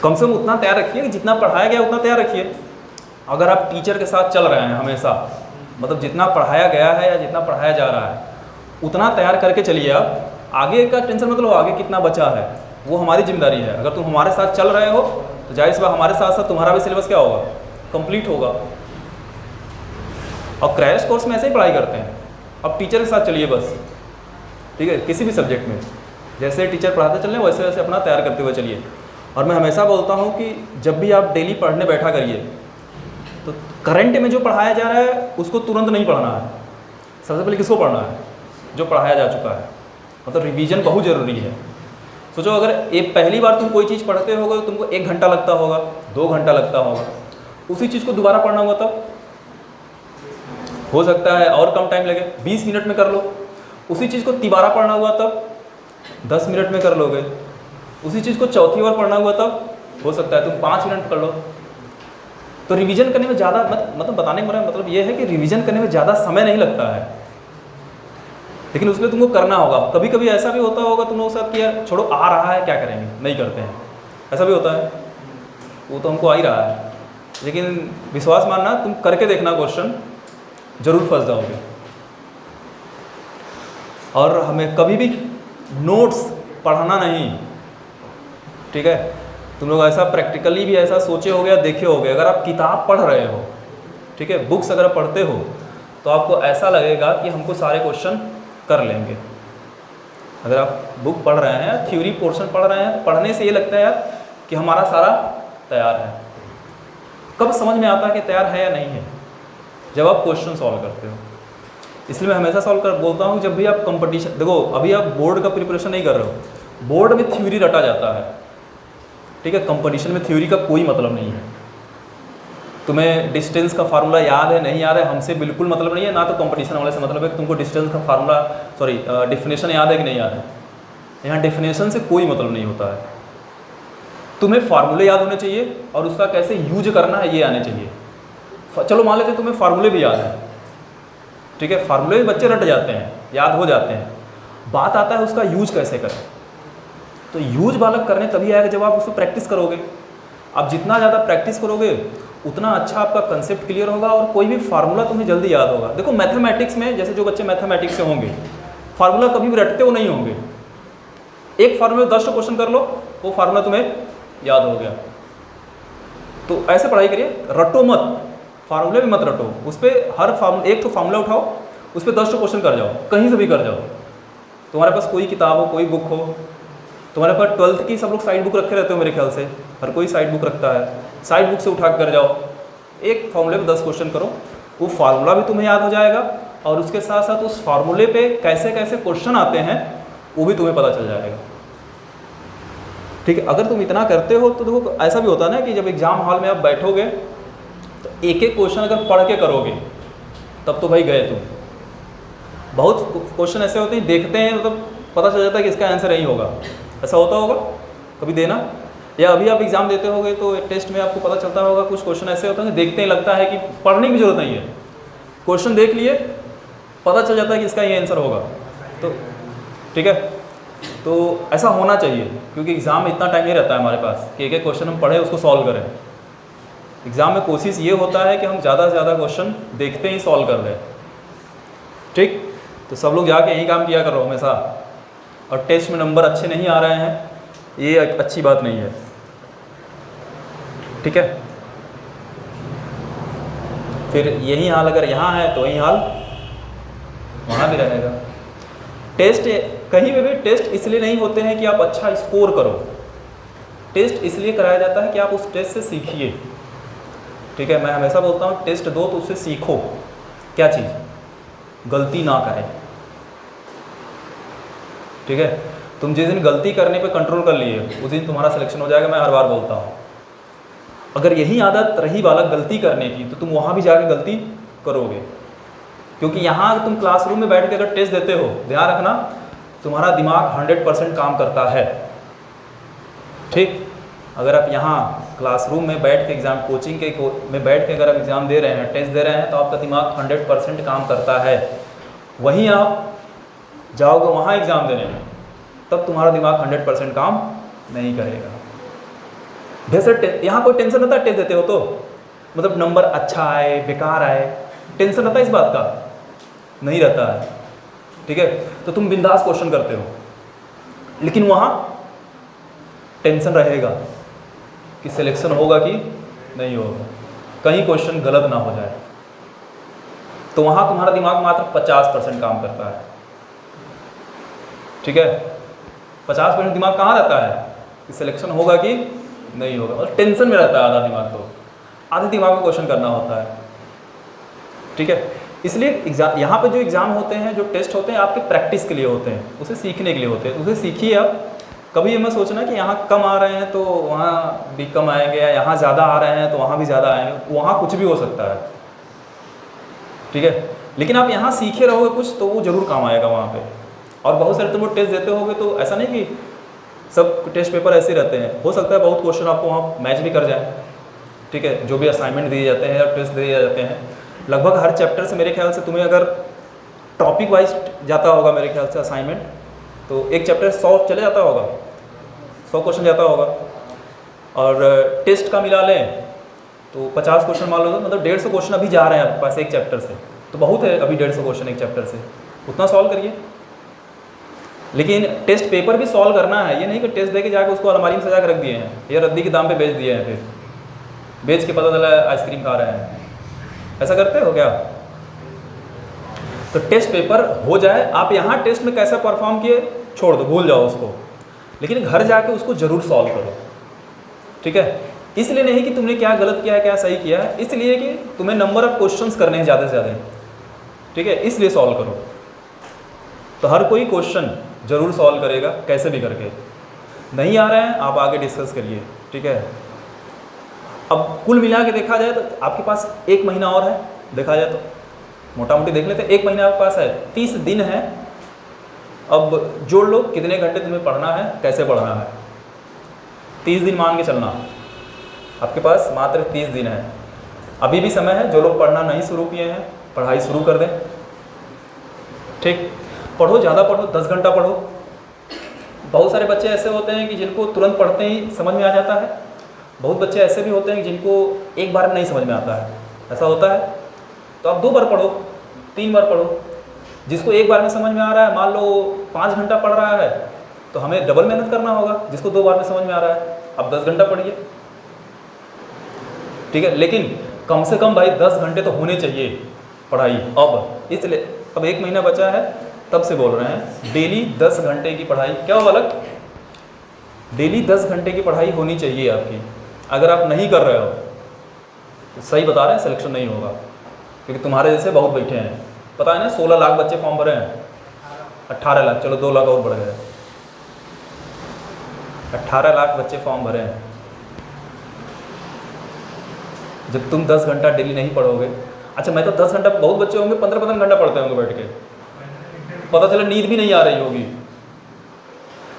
कम से कम उतना तैयार रखिए कि जितना पढ़ाया गया उतना तैयार रखिए। अगर आप टीचर के साथ चल रहे हैं हमेशा, मतलब जितना पढ़ाया गया है या जितना पढ़ाया जा रहा है उतना तैयार करके चलिए। आप आगे का टेंशन मत लो, आगे कितना बचा है वो हमारी जिम्मेदारी है। अगर तुम हमारे साथ चल रहे हो तो जाहिर सी बात हमारे साथ साथ तुम्हारा भी सिलेबस क्या होगा, कंप्लीट होगा। और क्रैश कोर्स में ऐसे ही पढ़ाई करते हैं, अब टीचर के साथ चलिए बस, ठीक है? किसी भी सब्जेक्ट में जैसे टीचर पढ़ाते चल रहे हैं वैसे वैसे अपना तैयार करते हुए चलिए। और मैं हमेशा बोलता हूँ कि जब भी आप डेली पढ़ने बैठा करिए तो करंट में जो पढ़ाया जा रहा है उसको तुरंत नहीं पढ़ना है। सबसे पहले किसको पढ़ना है? जो पढ़ाया जा चुका है, मतलब रिवीजन बहुत ज़रूरी है। सोचो अगर एक पहली बार तुम कोई चीज़ पढ़ते होगे तो तुमको 1 घंटा लगता होगा, 2 घंटा लगता होगा, उसी चीज़ को दोबारा पढ़ना होगा तब हो सकता है और कम टाइम लगे, 20 मिनट में कर लो। उसी चीज़ को तिबारा पढ़ना हुआ तब 10 मिनट में कर लोगे। उसी चीज़ को चौथी बार पढ़ना हुआ तब हो सकता है तुम 5 मिनट कर लो। तो रिवीजन करने में ज़्यादा मतलब बताने का मतलब ये है कि रिवीजन करने में ज़्यादा समय नहीं लगता है, लेकिन उसमें तुमको करना होगा। कभी कभी ऐसा भी होता होगा तुम लोगों के साथ कि यार छोड़ो आ रहा है क्या करेंगे, नहीं करते हैं, ऐसा भी होता है। वो तो हमको आ ही रहा है, लेकिन विश्वास मानना तुम करके देखना, क्वेश्चन जरूर फंस जाओगे। और हमें कभी भी नोट्स पढ़ना नहीं, ठीक है? तुम लोग ऐसा प्रैक्टिकली भी ऐसा सोचे होगे या देखे होगे, अगर आप किताब पढ़ रहे हो, ठीक है, बुक्स अगर पढ़ते हो तो आपको ऐसा लगेगा कि हमको सारे क्वेश्चन कर लेंगे। अगर आप बुक पढ़ रहे हैं, थ्योरी पोर्शन पढ़ रहे हैं, तो पढ़ने से ये लगता है यार कि हमारा सारा तैयार है। कब समझ में आता है कि तैयार है या नहीं है? जब आप क्वेश्चन सॉल्व करते हो। इसलिए मैं हमेशा बोलता हूँ जब भी आप कंपटीशन, देखो अभी आप बोर्ड का प्रिपरेशन नहीं कर रहे हो, बोर्ड में थ्योरी रटा जाता है, ठीक है? कंपटीशन में थ्योरी का कोई मतलब नहीं है। तुम्हें डिस्टेंस का फार्मूला याद है नहीं याद है हमसे बिल्कुल मतलब नहीं है, ना तो कंपटीशन वाले से मतलब है कि तुमको डिस्टेंस का फार्मूला डेफिनेशन याद है कि नहीं याद है। यहाँ डेफिनेशन से कोई मतलब नहीं होता है। तुम्हें फार्मूले याद होने चाहिए और उसका कैसे यूज करना है ये आने चाहिए। चलो मान लेते हैं तुम्हें फार्मूले भी याद है, ठीक है? फार्मूले भी बच्चे रट जाते हैं, याद हो जाते हैं, बात आता है उसका यूज कैसे करें। तो यूज बालक करने तभी आएगा जब आप उसको प्रैक्टिस करोगे। आप जितना ज़्यादा प्रैक्टिस करोगे उतना अच्छा आपका कंसेप्ट क्लियर होगा और कोई भी फार्मूला तुम्हें जल्दी याद होगा। देखो मैथमेटिक्स में जैसे जो बच्चे मैथमेटिक्स से होंगे फार्मूला कभी भी रटते हो नहीं होंगे। एक फार्मूले में 10 क्वेश्चन कर लो, वो फार्मूला तुम्हें याद हो गया। तो ऐसे पढ़ाई करिए, रटो मत, फार्मूले भी मत रटो। उस पर हर एक तो फार्मूला उठाओ, उस पर 10 क्वेश्चन कर जाओ, कहीं से भी कर जाओ। तुम्हारे पास कोई किताब हो, कोई बुक हो, तुम्हारे पास 12th की सब लोग साइड बुक रखे रहते हो मेरे ख्याल से, हर कोई साइड बुक रखता है, साइड बुक से उठा कर जाओ, एक फॉर्मूले में 10 क्वेश्चन करो, वो फार्मूला भी तुम्हें याद हो जाएगा और उसके साथ साथ उस फार्मूले पे कैसे कैसे क्वेश्चन आते हैं वो भी तुम्हें पता चल जाएगा। ठीक है, अगर तुम इतना करते हो तो देखो ऐसा भी होता है ना कि जब एग्जाम हॉल में आप बैठोगे तो एक एक क्वेश्चन अगर पढ़ के करोगे तब तो भाई गए तुम। बहुत क्वेश्चन ऐसे होते हैं देखते हैं मतलब पता चल जाता है कि इसका आंसर यही होगा। ऐसा होता होगा कभी देना, या अभी आप एग्जाम देते होगे तो टेस्ट में आपको पता चलता होगा कुछ क्वेश्चन ऐसे होते हैं देखते ही लगता है कि पढ़ने की जरूरत नहीं है, क्वेश्चन देख लिए पता चल जाता है कि इसका ये आंसर होगा। तो ठीक है, तो ऐसा होना चाहिए क्योंकि एग्ज़ाम में इतना टाइम नहीं रहता है हमारे पास कि एक एक क्वेश्चन हम पढ़ें उसको सॉल्व करें। एग्ज़ाम में कोशिश ये होता है कि हम ज़्यादा से ज़्यादा क्वेश्चन देखते ही सॉल्व कर दें। ठीक, तो सब लोग जाके यही काम किया करो हमेशा। और टेस्ट में नंबर अच्छे नहीं आ रहे हैं ये अच्छी बात नहीं है। ठीक है, फिर यही हाल अगर यहाँ है तो वही हाल वहाँ भी रहेगा। टेस्ट कहीं पे भी टेस्ट इसलिए नहीं होते हैं कि आप अच्छा स्कोर करो, टेस्ट इसलिए कराया जाता है कि आप उस टेस्ट से सीखिए। ठीक है, मैं हमेशा बोलता हूँ टेस्ट दो तो उससे सीखो। क्या चीज़? गलती ना करें। ठीक है, तुम जिस दिन गलती करने पे कंट्रोल कर लिए उस दिन तुम्हारा सिलेक्शन हो जाएगा। मैं हर बार बोलता हूँ अगर यही आदत रही बालक गलती करने की तो तुम वहाँ भी जाके गलती करोगे, क्योंकि यहाँ तुम क्लासरूम में बैठ के अगर टेस्ट देते हो, ध्यान रखना तुम्हारा दिमाग 100% काम करता है। ठीक, अगर आप यहाँ क्लासरूम में बैठ के एग्ज़ाम कोचिंग के में बैठ के अगर आप एग्ज़ाम दे रहे हैं, टेस्ट दे रहे हैं तो आपका दिमाग 100% काम करता है। वहीं आप जाओगे वहाँ एग्ज़ाम देने में तब तुम्हारा दिमाग 100% काम नहीं करेगा। वैसे यहाँ कोई टेंशन रहता है टेस्ट देते हो तो, मतलब नंबर अच्छा आए बेकार आए, टेंशन रहता है इस बात का? नहीं रहता है। ठीक है, तो तुम बिंदास क्वेश्चन करते हो, लेकिन वहाँ टेंशन रहेगा कि सिलेक्शन होगा कि नहीं होगा, कहीं क्वेश्चन गलत ना हो जाए। तो वहाँ तुम्हारा दिमाग मात्र 50% काम करता है। ठीक है, 50% दिमाग कहाँ रहता है कि सिलेक्शन होगा कि नहीं होगा, और टेंशन में रहता है आधा दिमाग। तो आधे दिमाग में क्वेश्चन करना होता है। ठीक है, इसलिए एग्जाम यहाँ पे जो एग्ज़ाम होते हैं, जो टेस्ट होते हैं आपके प्रैक्टिस के लिए होते हैं, उसे सीखने के लिए होते हैं। उसे सीखिए आप। कभी ये मत सोचना कि यहाँ कम आ रहे हैं तो वहाँ भी कम आएंगे, या यहाँ ज़्यादा आ रहे हैं तो वहाँ भी ज़्यादा आएंगे। वहाँ कुछ भी हो सकता है। ठीक है, लेकिन आप यहाँ सीखे रहोगे कुछ तो वो ज़रूर काम आएगा वहाँ पे। और बहुत सारे तुम लोग टेस्ट देते होगे तो ऐसा नहीं कि सब टेस्ट पेपर ऐसे रहते हैं, हो सकता है बहुत क्वेश्चन आपको वहाँ मैच भी कर जाए। ठीक है, जो भी असाइनमेंट दिए जाते हैं या टेस्ट दिए जाते हैं, लगभग हर चैप्टर से मेरे ख्याल से तुम्हें अगर टॉपिक वाइज जाता होगा मेरे ख्याल से असाइनमेंट, तो एक चैप्टर 100 चले जाता होगा, 100 क्वेश्चन जाता होगा। और टेस्ट का मिला लें तो 50 क्वेश्चन मान लो, मतलब 150 क्वेश्चन अभी जा रहे हैं आपके पास एक चैप्टर से, तो बहुत है अभी 150 क्वेश्चन एक चैप्टर से, उतना सॉल्व करिए। लेकिन टेस्ट पेपर भी सॉल्व करना है, ये नहीं कि टेस्ट दे के जाकर उसको अलमारी में सजा के रख दिए हैं या रद्दी के दाम पे बेच दिए हैं, फिर बेच के पता चला आइसक्रीम खा रहे हैं। ऐसा करते हो क्या? तो टेस्ट पेपर हो जाए, आप यहाँ टेस्ट में कैसा परफॉर्म किए छोड़ दो, भूल जाओ उसको, लेकिन घर जाके उसको ज़रूर सॉल्व करो। ठीक है, इसलिए नहीं कि तुमने क्या गलत किया है क्या सही किया है, इसलिए कि तुम्हें नंबर ऑफ क्वेश्चंस करने हैं ज़्यादा से ज़्यादा। ठीक है, इसलिए सॉल्व करो। तो हर कोई क्वेश्चन ज़रूर सॉल्व करेगा कैसे भी करके। नहीं आ रहे हैं आप आगे डिस्कस करिए। ठीक है, अब कुल मिला के देखा जाए तो आपके पास 1 महीना और है, देखा जाए तो मोटा मोटी देख लेते हैं 1 महीना आपके पास है, 30 दिन है। अब जोड़ लो कितने घंटे तुम्हें पढ़ना है, कैसे पढ़ना है। 30 दिन मान के चलना, आपके पास मात्र 30 दिन है। अभी भी समय है, जो लोग पढ़ना नहीं शुरू किए हैं पढ़ाई शुरू कर दें। ठीक, पढ़ो, ज़्यादा पढ़ो, 10 घंटा पढ़ो। बहुत सारे बच्चे ऐसे होते हैं कि जिनको तुरंत पढ़ते ही समझ में आ जाता है, बहुत बच्चे ऐसे भी होते हैं जिनको एक बार में नहीं समझ में आता है। ऐसा होता है तो आप 2 बार पढ़ो, 3 बार पढ़ो। जिसको एक बार में समझ में आ रहा है, मान लो 5 घंटा पढ़ रहा है, तो हमें डबल मेहनत करना होगा। जिसको 2 बार में समझ में आ रहा है, अब 10 घंटा पढ़िए। ठीक है, लेकिन कम से कम भाई 10 घंटे तो होने चाहिए पढ़ाई। अब इसलिए अब 1 महीना बचा है, तब से बोल रहे हैं डेली 10 घंटे की पढ़ाई। क्या हो बालक? डेली 10 घंटे की पढ़ाई होनी चाहिए आपकी। अगर आप नहीं कर रहे हो तो सही बता रहे हैं सिलेक्शन नहीं होगा। क्योंकि तुम्हारे जैसे बहुत बैठे हैं, पता है ना 16 लाख बच्चे फॉर्म भरे हैं, 18 लाख, चलो 2 लाख और बढ़ गए, 18 लाख बच्चे फॉर्म भरे हैं। जब तुम 10 घंटा डेली नहीं पढ़ोगे, अच्छा मैं तो 10 घंटा, बहुत बच्चे होंगे 15-15 घंटा पढ़ते होंगे बैठ के, पता चला नींद भी नहीं आ रही होगी।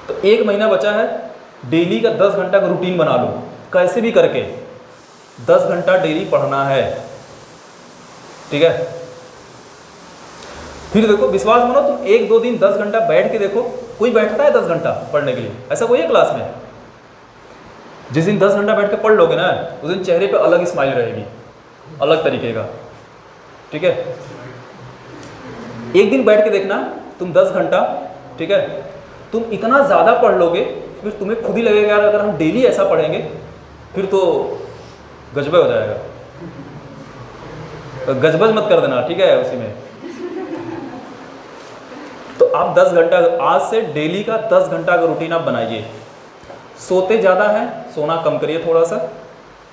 तो 1 महीना बचा है, डेली का 10 घंटा का रूटीन बना लो, कैसे भी करके 10 घंटा डेली पढ़ना है, ठीक है। फिर देखो, विश्वास मानो तुम 1-2 दिन 10 घंटा बैठ के देखो, कोई बैठता है 10 घंटा पढ़ने के लिए? ऐसा कोई है क्लास में? जिस दिन 10 घंटा बैठ के पढ़ लोगे ना, उस दिन चेहरे पे अलग स्माइल रहेगी, अलग तरीके का, ठीक है। एक दिन बैठ के देखना तुम 10 घंटा, ठीक है, तुम इतना ज़्यादा पढ़ लोगे, फिर तुम्हें खुद ही लगेगा यार अगर हम डेली ऐसा पढ़ेंगे फिर तो गजब हो जाएगा। तो गजबज मत कर देना, ठीक है, उसी में। तो आप 10 घंटा, आज से डेली का 10 घंटा का रूटीन आप बनाइए। सोते ज़्यादा है, सोना कम करिए थोड़ा सा,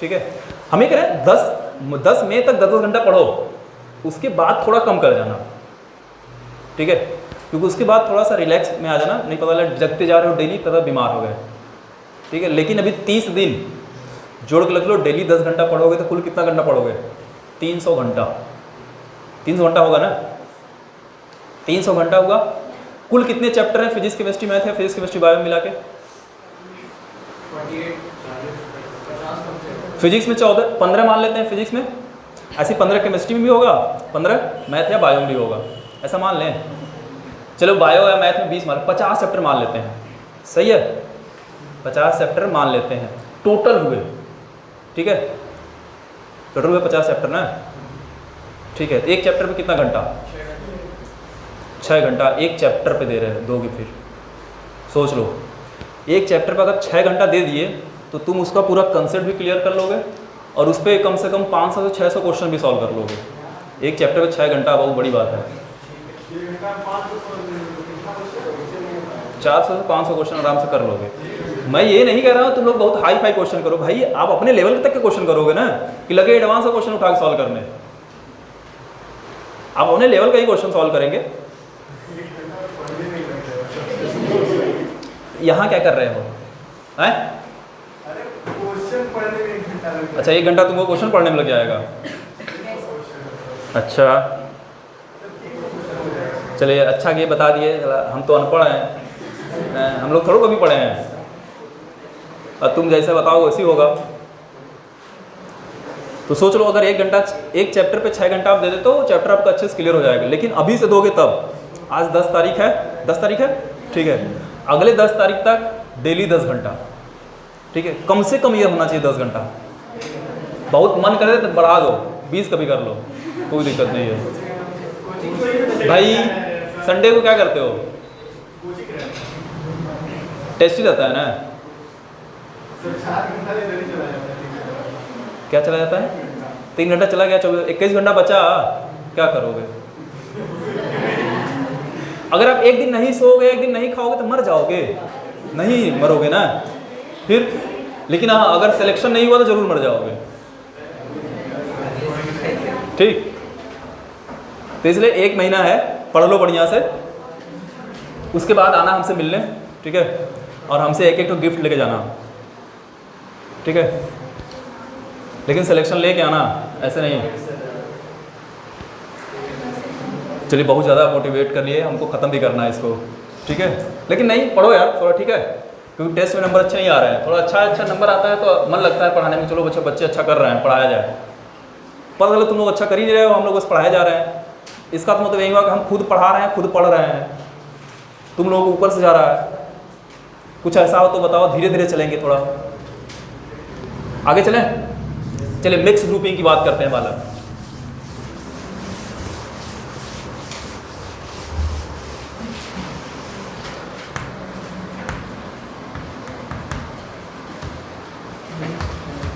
ठीक है। हमें कह रहे हैं 10 मई तक 10 घंटा पढ़ो, उसके बाद थोड़ा कम कर जाना, ठीक है, क्योंकि उसके बाद थोड़ा सा रिलैक्स में आ जाना, नहीं पता लगा जगते जा रहे हो डेली, पता बीमार हो गए, ठीक है। लेकिन अभी 30 दिन जोड़ के लग लो, डेली 10 घंटा पढ़ोगे तो कुल कितना घंटा पढ़ोगे? 300 घंटा, 300 घंटा होगा ना, 300 घंटा हुआ। कुल कितने चैप्टर हैं फिजिक्स केमिस्ट्री मैथ है, फिजिक्स केमिस्ट्री बायो मिला के? फिजिक्स में 15 मान लेते हैं फिजिक्स में, ऐसे 15 केमिस्ट्री में भी होगा, 15 मैथ या बायो में भी होगा, ऐसा मान लें। चलो बायो या मैथ में 20 मान, 50 चैप्टर मान लेते हैं, सही है, 50 चैप्टर मान लेते हैं टोटल हुए, ठीक है, टोटल हुए 50 चैप्टर ना, ठीक है। तो एक चैप्टर पे कितना घंटा? 6 घंटा एक चैप्टर पे दे रहे हैं, दोगे फिर सोच लो, एक चैप्टर पे अगर 6 घंटा दे दिए तो तुम उसका पूरा कंसेप्ट भी क्लियर कर लोगे और उस पर कम से कम 500 से 600 क्वेश्चन भी सॉल्व कर लोगे। एक चैप्टर पे 6 घंटा बहुत बड़ी बात है। 400 से 500 क्वेश्चन आराम से कर लोगे। मैं ये नहीं कह रहा हूँ तुम लोग बहुत हाई फाई क्वेश्चन करो, भाई आप अपने लेवल तक के क्वेश्चन करोगे ना, कि लगे एडवांस का क्वेश्चन उठा के सॉल्व करने, आप अपने लेवल का ही क्वेश्चन सॉल्व करेंगे। यहाँ क्या कर रहे हो हैं? अच्छा 1 घंटा तुमको क्वेश्चन पढ़ने में लग जाएगा। अच्छा चलिए, अच्छा ये बता दिए, हम तो अनपढ़ हैं, हम लोग थोड़ा कभी पढ़े हैं, और तुम जैसे बताओ वैसे होगा। तो सोच लो अगर 1 घंटा एक चैप्टर पे 6 घंटा आप दे दे तो चैप्टर आपका अच्छे से क्लियर हो जाएगा। लेकिन अभी से दोगे तब, आज 10 तारीख है, 10 तारीख है, ठीक है, अगले 10 तारीख तक डेली 10 घंटा, ठीक है, कम से कम ये होना चाहिए 10 घंटा। बहुत मन करे तो बढ़ा दो, 20 कभी कर लो, कोई दिक्कत नहीं है। भाई संडे को क्या करते हो? टेस्ट ही रहता है ना, क्या चला जाता है? 3 घंटा चला गया, 21 घंटा बचा, क्या करोगे? अगर आप एक दिन नहीं सोओगे, एक दिन नहीं खाओगे तो मर जाओगे, नहीं मरोगे ना फिर। लेकिन हाँ, अगर सिलेक्शन नहीं हुआ तो जरूर मर जाओगे, ठीक। तो इसलिए 1 महीना है, पढ़ लो बढ़िया से, उसके बाद आना हमसे मिलने, ठीक है, और हमसे एक तो गिफ्ट लेके जाना, ठीक है। लेकिन सिलेक्शन लेके आना, ऐसे नहीं। चलिए बहुत ज़्यादा मोटिवेट कर लिए, हमको ख़त्म भी करना है इसको, ठीक है। लेकिन नहीं, पढ़ो यार थोड़ा, ठीक है, क्योंकि टेस्ट में नंबर अच्छे नहीं आ रहे हैं। थोड़ा अच्छा नंबर आता है तो मन लगता है पढ़ाने में, चलो बच्चे अच्छा कर रहे हैं, पढ़ाया जाए। पता चलो तुम लोग अच्छा कर ही नहीं रहे हो, हम लोग बस पढ़ाए जा रहे हैं। इसका तो मतलब यही हुआ कि हम खुद पढ़ा रहे हैं, खुद पढ़ रहे हैं, तुम लोगों को ऊपर से जा रहा है। कुछ ऐसा हो तो बताओ, धीरे धीरे चलेंगे, थोड़ा आगे चलें। चलिए मिक्स ग्रुपिंग की बात करते हैं बालक।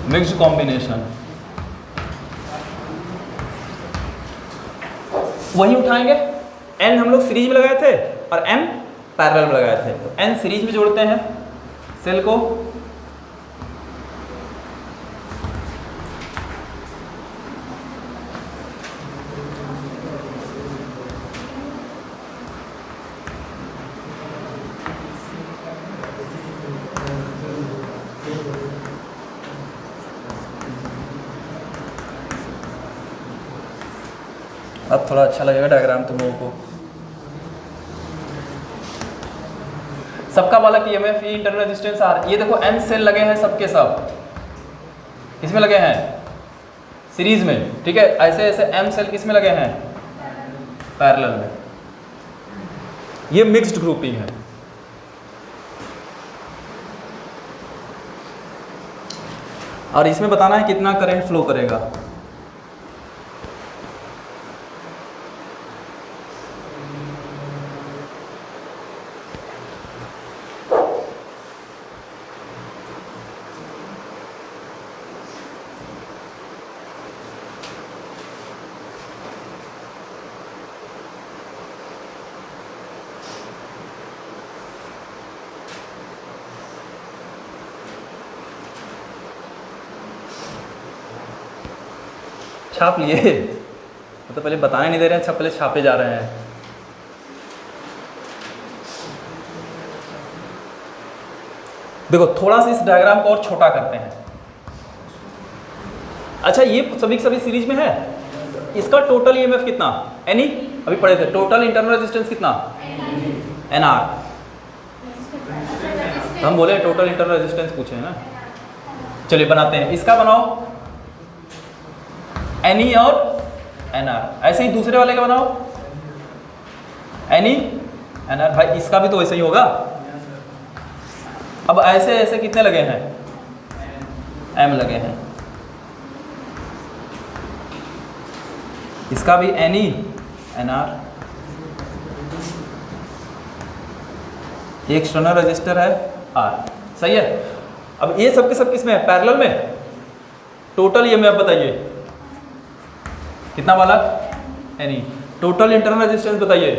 मिक्स्ड कॉम्बिनेशन वही उठाएंगे। n हम लोग सीरीज में लगाए थे और m पैरेलल में लगाए थे, तो n सीरीज में जोड़ते हैं सेल को, अब थोड़ा अच्छा लगेगा डायग्राम तुम लोगों को। सबका वाला कि EMF E internal resistance R, ये देखो M सेल लगे हैं सबके सब, किसमें लगे हैं? सीरीज में, ठीक है। ऐसे ऐसे M सेल किसमें लगे हैं? पैरेलल में। ये मिक्स्ड ग्रुपिंग है। और इसमें बताना है कितना करंट फ्लो करेगा। छाप लिए, तो पहले बताने नहीं दे रहे हैं, अच्छा पहले छापे जा रहे हैं। देखो थोड़ा सा इस डायग्राम को और छोटा करते हैं। अच्छा ये सभी सभी सीरीज में है, इसका टोटल EMF कितना? एनी अभी पढ़े थे, टोटल इंटरनल रेजिस्टेंस कितना? NR। हम बोले टोटल इंटरनल रेजिस्टेंस पूछे हैं ना। चलिए बनाते हैं, इसका बनाओ NE और NR। ऐसे ही दूसरे वाले का बनाओ NE NR। भाई इसका भी तो ऐसे ही होगा। अब ऐसे ऐसे कितने लगे हैं? M लगे हैं। इसका भी NE NR। ये एक्सटर्नल रजिस्टर है R, सही है। अब ये सब के सब किसमें है? पैरेलल में। टोटल EMF बताइए कितना वाला? NE। टोटल इंटरनल रेजिस्टेंस बताइए,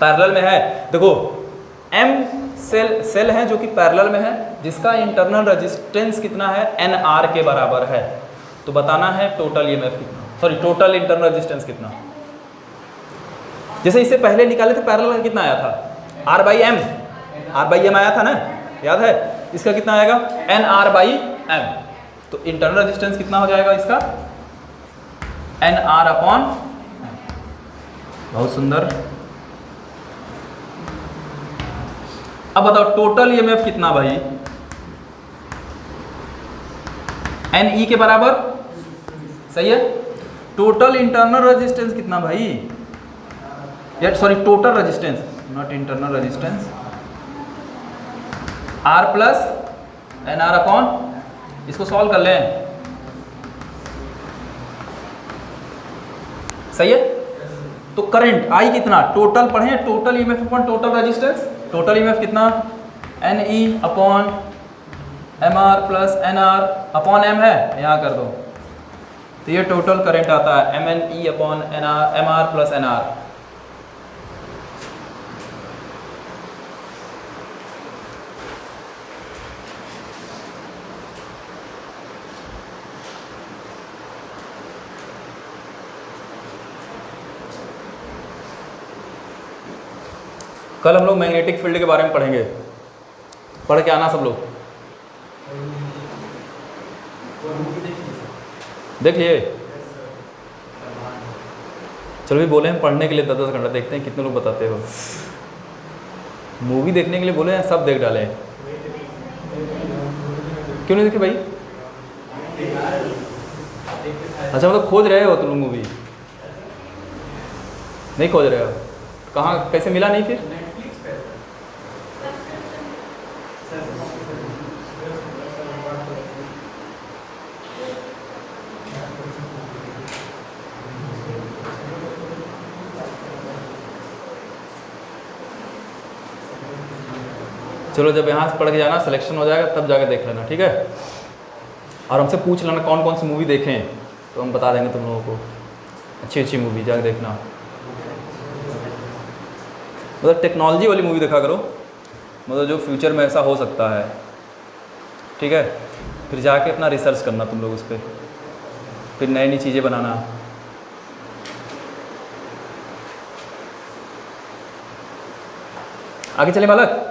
पैरेलल में है। देखो M सेल है जो कि पैरेलल में है, जिसका इंटरनल रेजिस्टेंस कितना है? NR के बराबर है। तो बताना है टोटल EMF कितना, सॉरी टोटल इंटरनल रेजिस्टेंस कितना। जैसे इससे पहले निकाले थे पैरेलल का कितना आया था? R/M, R/M आया था ना, याद है? इसका कितना आएगा? NR/M। तो इंटरनल रेजिस्टेंस कितना हो जाएगा इसका? NR/M। बहुत सुंदर। अब बताओ टोटल EMF कितना भाई? NE के बराबर, सही है। टोटल इंटरनल रेजिस्टेंस कितना भाई? या sorry total resistance, not internal resistance. R plus NR/, इसको सॉल्व कर लें, सही है। तो करंट I कितना? टोटल पढ़े, total EMF upon total resistance. Total EMF कितना? NE upon MR plus NR upon M है, यहाँ कर दो। तो ये टोटल करंट आता है MNE upon MR plus NR। कल हम लोग मैग्नेटिक फील्ड के बारे में पढ़ेंगे, पढ़ के आना सब लोग। देख लिए? चलो भी बोले हैं पढ़ने के लिए 10-10 घंटा, देखते हैं कितने लोग बताते हो। मूवी देखने के लिए बोले हैं, सब देख डाले। क्यों नहीं देखे भाई? अच्छा मतलब खोज रहे हो तुम लोग मूवी? नहीं खोज रहे हो? कहाँ कैसे मिला नहीं फिर? चलो जब यहाँ से पढ़ के जाना, सिलेक्शन हो जाएगा तब जाके देख लेना, ठीक है। और हमसे पूछ लेना कौन कौन सी मूवी देखें, तो हम बता देंगे तुम लोगों को। अच्छी अच्छी मूवी जाके देखना, मतलब टेक्नोलॉजी वाली मूवी देखा करो, मतलब जो फ्यूचर में ऐसा हो सकता है, ठीक है। फिर जाके अपना रिसर्च करना तुम लोग उस पर, फिर नई नई चीज़ें बनाना। आगे चले बालक।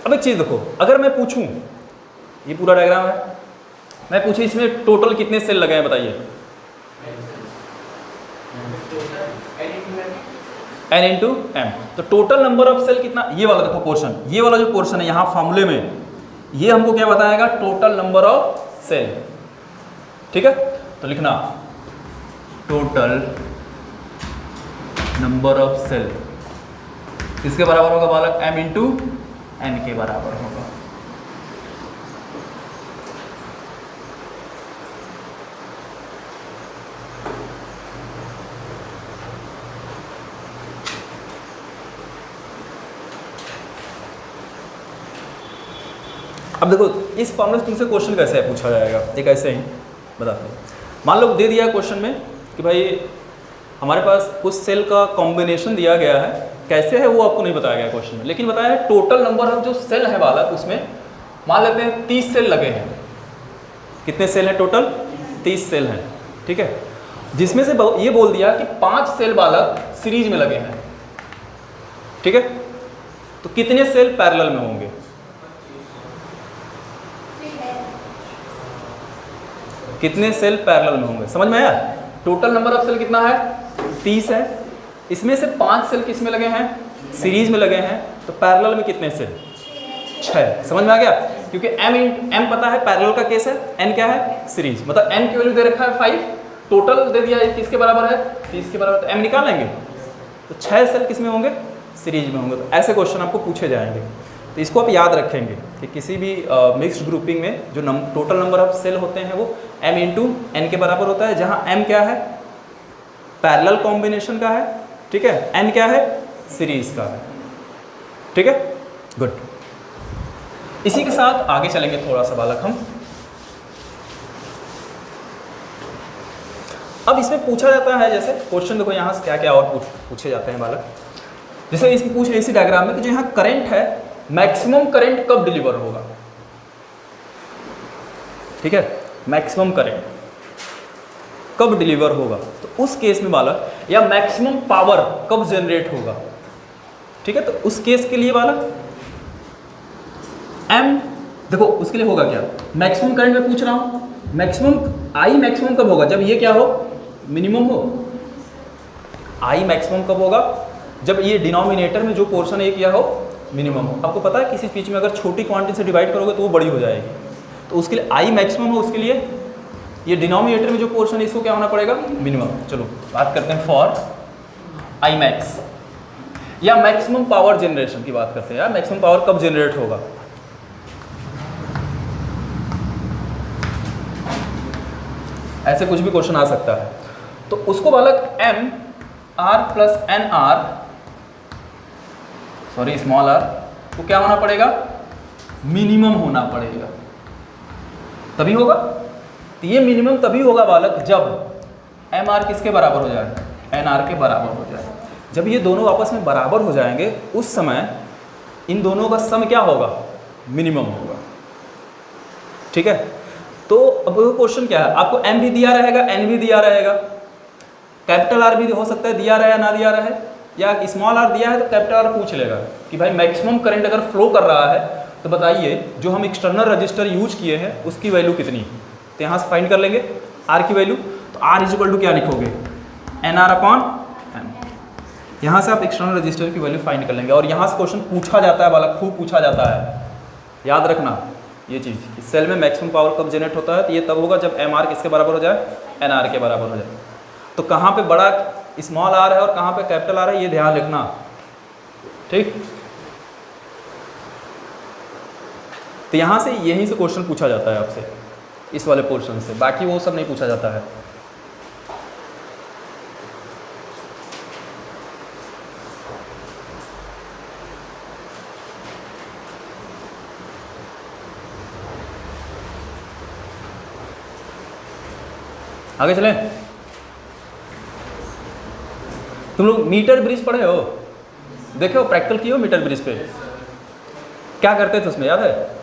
अब एक चीज़ देखो, अगर मैं पूछूं, ये पूरा डायग्राम है, मैं पूछूं इसमें टोटल कितने सेल लगे हैं बताइए। n into m. तो टोटल नंबर ऑफ सेल कितना, ये वाला देखो पोर्शन, ये वाला जो पोर्शन है यहाँ फॉर्मूले में, ये हमको क्या बताएगा, टोटल नंबर ऑफ सेल। ठीक है, तो लिखना टोटल नंबर ऑफ सेल किसके बराबर होगा बालक, m इंटू एन के बराबर होगा। अब देखो इस फॉर्मूले से तुमसे क्वेश्चन कैसे पूछा जाएगा, एक ऐसे ही बताते हैं। मान लो दे दिया है क्वेश्चन में कि भाई हमारे पास कुछ सेल का कॉम्बिनेशन दिया गया है, कैसे है वो आपको नहीं बताया गया क्वेश्चन में, लेकिन बताया है टोटल नंबर ऑफ जो सेल है बालक, उसमें मान लेते हैं 30 सेल लगे हैं। कितने सेल हैं टोटल, 30 सेल हैं। ठीक है, जिसमें से ये बोल दिया कि 5 सेल बालक सीरीज में लगे हैं। ठीक है, तो कितने सेल पैरेलल में होंगे, कितने सेल पैरेलल में होंगे, समझ में आया। टोटल नंबर ऑफ सेल कितना है, 30 है, इसमें से 5 सेल किस में लगे हैं, सीरीज में लगे हैं, तो पैरेलल में कितने सेल, 6। समझ में आ गया, क्योंकि m पता है पैरेलल का केस है, n क्या है, सीरीज, मतलब n की वैल्यू दे रखा है 5, टोटल दे दिया है किसके बराबर है, 30 के बराबर, तो m निकाल लेंगे, तो 6 सेल किस में होंगे, सीरीज में होंगे। तो ऐसे क्वेश्चन आपको पूछे जाएंगे, तो इसको आप याद रखेंगे कि किसी भी मिक्स्ड ग्रुपिंग में जो टोटल नंबर ऑफ सेल होते हैं वो m इंटू एन के बराबर होता है, जहाँ m क्या है, पैरेलल कॉम्बिनेशन का है। ठीक है, n क्या है, सीरीज का है। ठीक है, गुड। इसी के साथ आगे चलेंगे थोड़ा सा बालक हम। अब इसमें पूछा जाता है, जैसे क्वेश्चन देखो यहाँ से क्या क्या और पूछे जाते हैं बालक, जैसे इसमें पूछ रहे इसी डायग्राम में कि जो यहाँ करंट है, मैक्सिमम करंट कब डिलीवर होगा। ठीक है, मैक्सिमम करंट कब डिलीवर होगा, तो उस केस में बालक, या मैक्सिमम पावर कब जनरेट होगा। ठीक है, तो उस केस के लिए बालक m देखो उसके लिए होगा क्या, मैक्सिमम करंट में पूछ रहा हूं, मैक्सिमम आई मैक्सिमम कब होगा, जब ये क्या हो, मिनिमम हो। आई मैक्सिमम कब होगा, जब ये डिनोमिनेटर में जो पोर्शन है किया हो, मिनिमम हो। आपको पता है किसी चीज़ में अगर छोटी क्वांटिटी से डिवाइड करोगे तो वो बड़ी हो जाएगी, तो उसके लिए आई मैक्सिमम हो, उसके लिए ये डिनोमिनेटर में जो पोर्शन है इसको क्या होना पड़ेगा, मिनिमम। चलो बात करते हैं फॉर आई मैक्स, या मैक्सिमम पावर जनरेशन की बात करते हैं। यार मैक्सिमम पावर कब जनरेट होगा, ऐसे कुछ भी क्वेश्चन आ सकता है, तो उसको बालक m r plus n r, sorry small r को क्या होना पड़ेगा, मिनिमम होना पड़ेगा, तभी होगा। तो ये मिनिमम तभी होगा बालक जब एम आर किसके बराबर हो जाए, एन आर के बराबर हो जाए। जब ये दोनों आपस में बराबर हो जाएंगे उस समय इन दोनों का सम क्या होगा, मिनिमम होगा। ठीक है, तो अब क्वेश्चन क्या है, आपको m भी दिया रहेगा, n भी दिया रहेगा, कैपिटल R भी हो सकता है दिया रहे या ना दिया रहे, या स्मॉल r दिया है तो कैपिटल R पूछ लेगा कि भाई मैक्सिमम करंट अगर फ्लो कर रहा है तो बताइए जो हम एक्सटर्नल रजिस्टर यूज किए हैं उसकी वैल्यू कितनी, तो यहाँ से फाइंड कर लेंगे R की वैल्यू। तो R इज इक्वल टू क्या लिखोगे, NR अपॉन M। यहाँ से आप एक्सटर्नल रजिस्टर की वैल्यू फाइंड कर लेंगे, और यहाँ से क्वेश्चन पूछा जाता है बालक, खूब पूछा जाता है, याद रखना ये चीज़ कि सेल में मैक्सिमम पावर कब जनरेट होता है, तो ये तब होगा जब MR किसके बराबर हो जाए, NR के बराबर हो जाए। तो कहाँ पे बड़ा स्मॉल r है और कहाँ पे कैपिटल R है, ये ध्यान रखना। ठीक, तो यहाँ से यहीं से क्वेश्चन पूछा जाता है आपसे, इस वाले पोर्शन से, बाकी वो सब नहीं पूछा जाता है। आगे चलें, तुम लोग मीटर ब्रिज पढ़े हो, देखे हो, प्रैक्टिकल किए हो मीटर ब्रिज पे, क्या करते थे उसमें याद है,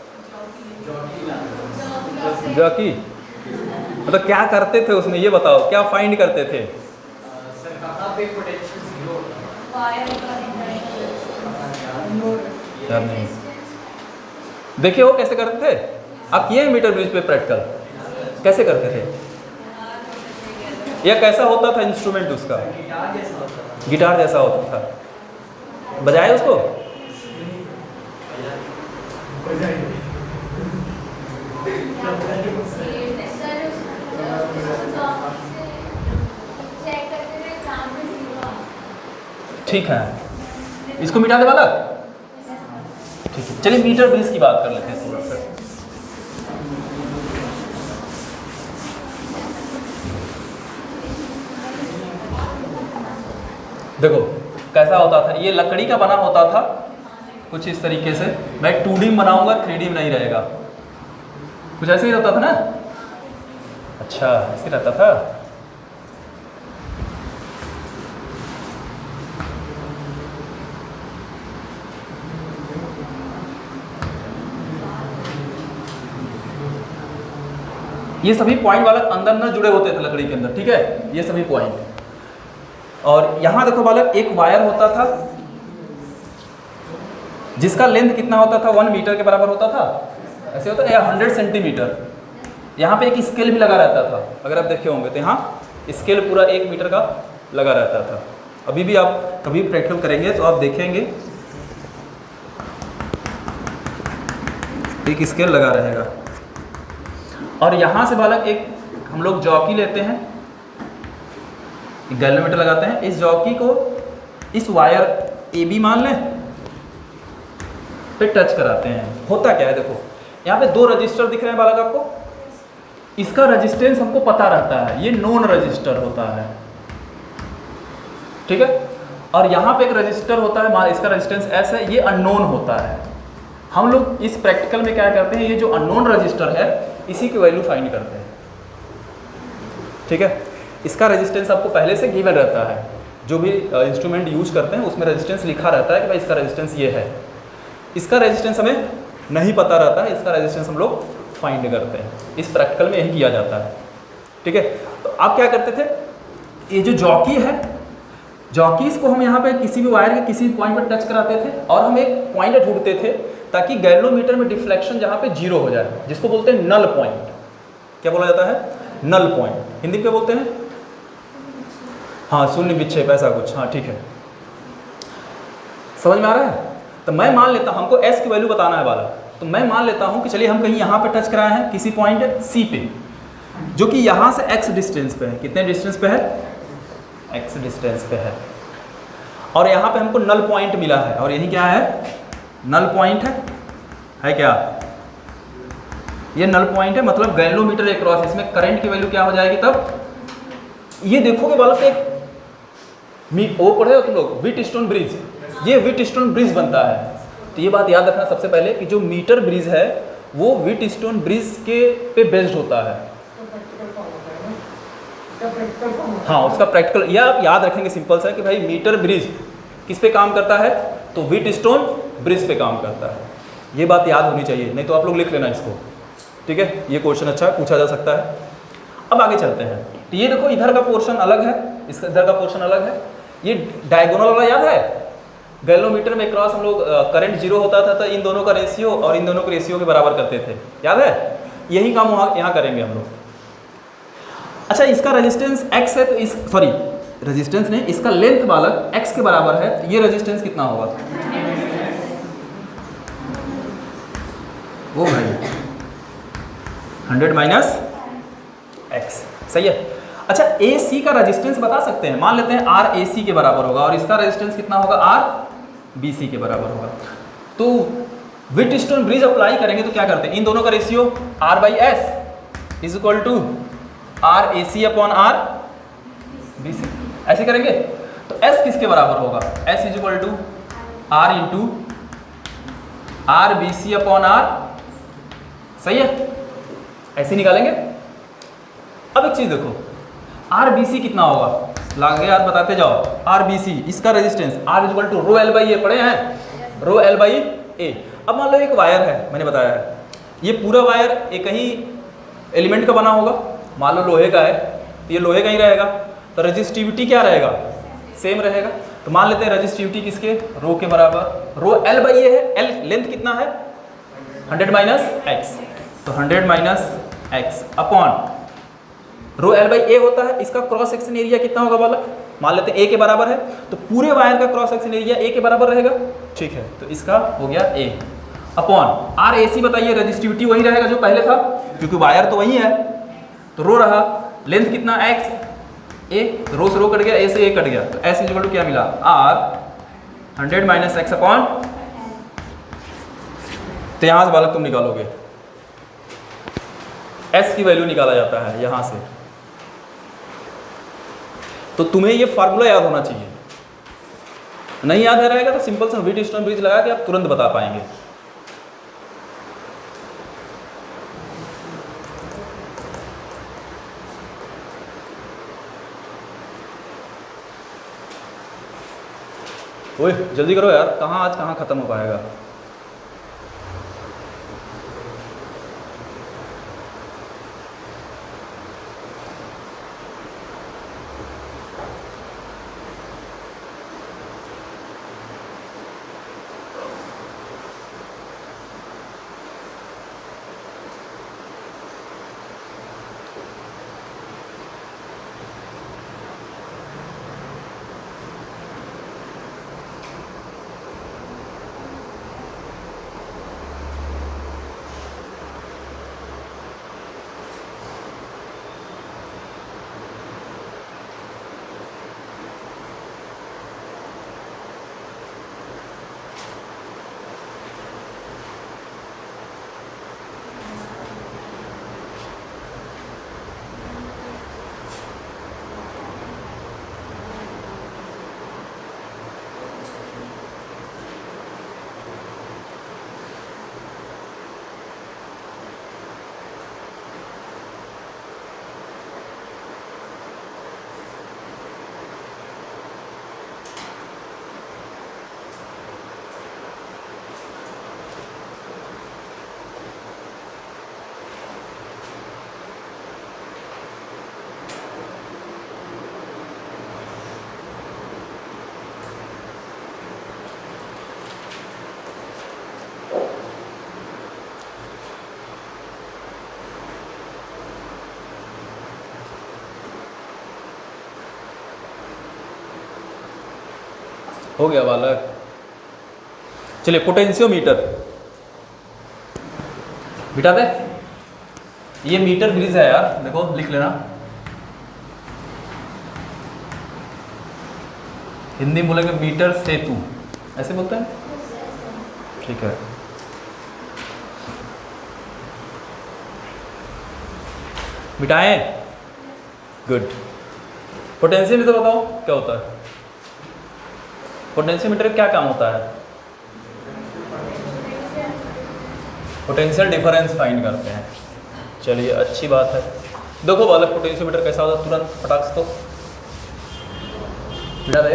जॉकी, मतलब क्या करते थे उसमें, ये बताओ क्या फाइंड करते थे। नहीं देखे हो कैसे करते थे, आप किए मीटर ब्रिज पे प्रैक्टिकल, कैसे करते थे, या कैसा होता था इंस्ट्रूमेंट उसका, गिटार जैसा होता था, बजाए उसको। ठीक है, इसको मिटा दे बालक। ठीक है, चलिए मीटर ब्रिज की बात कर लेते हैं थोड़ा सा। देखो कैसा होता था, ये लकड़ी का बना होता था कुछ इस तरीके से। मैं 2D में बनाऊंगा, 3D में नहीं रहेगा, कुछ ऐसे ही रहता था ना। अच्छा ऐसे रहता था। ये सभी पॉइंट बालक अंदर न जुड़े होते थे लकड़ी के अंदर, ठीक है, ये सभी पॉइंट। और यहां देखो बालक एक वायर होता था जिसका लेंथ कितना होता था, 1 मीटर के बराबर होता था, ऐसे होता है, या 100 सेंटीमीटर। यहाँ पे एक स्केल भी लगा रहता था, अगर आप देखे होंगे तो यहाँ स्केल पूरा 1 मीटर का लगा रहता था। अभी भी आप कभी प्रैक्टिकल करेंगे तो आप देखेंगे एक स्केल लगा रहेगा। और यहाँ से बालक एक हम लोग जॉकी लेते हैं, गैल्वेनोमीटर लगाते हैं, इस जॉकी को इस वायर AB मान लें पे टच कराते हैं। होता क्या है, देखो यहाँ पे 2 रजिस्टर दिख रहे हैं बालक आपको, इसका रेजिस्टेंस हमको पता रहता है, ये नॉन रजिस्टर होता है, ठीक है। और यहाँ पे एक रजिस्टर होता है, इसका रेजिस्टेंस S है, ये अननोन होता है। हम लोग इस प्रैक्टिकल में क्या करते हैं, ये जो अननोन रजिस्टर है इसी की वैल्यू फाइंड करते हैं, ठीक है। इसका रेजिस्टेंस आपको पहले से गिवन रहता है, जो भी इंस्ट्रूमेंट यूज करते हैं उसमें रेजिस्टेंस लिखा रहता है कि भाई इसका रेजिस्टेंस ये है। इसका रेजिस्टेंस हमें नहीं पता रहता है, इसका रेजिस्टेंस हम लोग फाइंड करते हैं। इस प्रैक्टिकल में यही किया जाता है, ठीक है। तो आप क्या करते थे, ये जो जॉकी है, जॉकीज को हम यहाँ पे किसी भी वायर के किसी पॉइंट पर टच कराते थे और हम एक पॉइंट ढूंढते थे ताकि गैल्वेनोमीटर में डिफ्लेक्शन जहाँ पे 0 हो जाए, जिसको बोलते हैं नल पॉइंट। क्या बोला जाता है, नल पॉइंट। हिंदी में क्या बोलते हैं, हाँ शून्य विक्षेप, ऐसा कुछ, हाँ ठीक है। समझ में आ रहा है। तो मैं मान लेता हूँ, हमको S की वैल्यू बताना है बालक, तो मैं मान लेता हूँ कि चलिए हम कहीं यहाँ पे टच कराए हैं किसी पॉइंट C पे, जो कि यहाँ से X डिस्टेंस पे है। कितने डिस्टेंस पे है, X डिस्टेंस पे है। और यहाँ पे हमको नल पॉइंट मिला है, और यही क्या है, नल पॉइंट है क्या, ये नल पॉइंट है, मतलब गैल्वेनोमीटर अक्रॉस, इसमें करंट की वैल्यू क्या हो जाएगी तब, ये देखोगे बालक एक वो पढ़े हो तुम लोग, व्हीटस्टोन ब्रिज, ये व्हीटस्टोन ब्रिज बनता है। तो ये बात याद रखना सबसे पहले कि जो मीटर ब्रिज है वो व्हीटस्टोन ब्रिज के पे बेस्ड होता है। हाँ उसका प्रैक्टिकल, यह आप याद रखेंगे सिंपल सा कि भाई मीटर ब्रिज किस पे काम करता है, तो व्हीटस्टोन ब्रिज पे काम करता है। ये बात याद होनी चाहिए, नहीं तो आप लोग लिख लेना इसको, ठीक है। ये क्वेश्चन अच्छा पूछा जा सकता है। अब आगे चलते हैं। तो ये देखो इधर का पोर्शन अलग है, इसका इधर का पोर्शन अलग है। ये डायगोनल वाला याद है, गैल्वेनोमीटर में क्रॉस हम लोग करंट 0 होता था तो इन दोनों का रेशियो और इन दोनों के रेशियो के बराबर करते थे, याद है। यही काम वहाँ यहाँ करेंगे हम लोग। अच्छा इसका रेजिस्टेंस X है, तो इस सॉरी रेजिस्टेंस नहीं, इसका लेंथ बालक X के बराबर है, तो ये रेजिस्टेंस कितना होगा, वो भाई 100 माइनस X, सही है। अच्छा AC का रेजिस्टेंस बता सकते हैं, मान लेते हैं RAC के बराबर होगा, और इसका रेजिस्टेंस कितना होगा, RBC के बराबर होगा। तो व्हीटस्टोन ब्रिज अप्लाई करेंगे तो क्या करते हैं, इन दोनों का ratio R/S is equal to RAC upon RBC, ऐसे करेंगे। तो S किसके बराबर होगा, S is equal to R into RBC upon R, सही है, ऐसे निकालेंगे। अब एक चीज देखो, RBC कितना होगा, लागे यार बताते जाओ। RBC इसका resistance R is equal to rho L by A, पढ़े हैं, रो L बाई ए। अब मान लो एक वायर है, मैंने बताया है, ये पूरा वायर एक ही एलिमेंट का बना होगा, मान लो लोहे का है, तो ये लोहे का ही रहेगा, तो रेजिस्टिविटी क्या रहेगा, सेम रहेगा। तो मान लेते हैं रेजिस्टिविटी किसके, रो के बराबर, रो L बाई ए है, L लेंथ कितना है 100 माइनस X, तो 100 minus X upon rho L by A होता है, इसका क्रॉस सेक्शन एरिया कितना होगा बालक, मान लेते हैं ए के बराबर है, तो पूरे वायर का क्रॉस सेक्शन एरिया ए के बराबर रहेगा। ठीक है, तो इसका हो गया ए अपॉन आर ए सी। बताइए रेजिस्टिविटी वही रहेगा जो पहले था, क्योंकि वायर तो वही है, तो रो रहा। लेंथ कितना एक्स ए, रो से रो कट गया, ए से ए कट गया, तो एस इक्वल टू क्या मिला आर 100 माइनस एक्स अपॉन। तो यहां से बालक तुम निकालोगे, एस की वैल्यू निकाला जाता है यहां से। तो तुम्हें ये फार्मूला याद होना चाहिए, नहीं याद है रहेगा तो सिंपल सा व्हीटस्टोन ब्रिज लगा के आप तुरंत बता पाएंगे। ओए जल्दी करो यार, कहाँ आज कहाँ खत्म हो पाएगा। हो गया बालक। चलिए पोटेंशियोमीटर बिठा दे। ये मीटर ब्रिज है यार, देखो लिख लेना, हिंदी में बोलेंगे मीटर सेतु, ऐसे बोलते हैं, ठीक है। बिठाएं, गुड। पोटेंशियोमीटर बताओ क्या होता है। पोटेंशियोमीटर क्या काम होता है, पोटेंशियल डिफरेंस फाइंड करते हैं। चलिए अच्छी बात है। देखो बालक पोटेंशियोमीटर कैसा होता है, तुरंत फटाक से तो बिठा दे।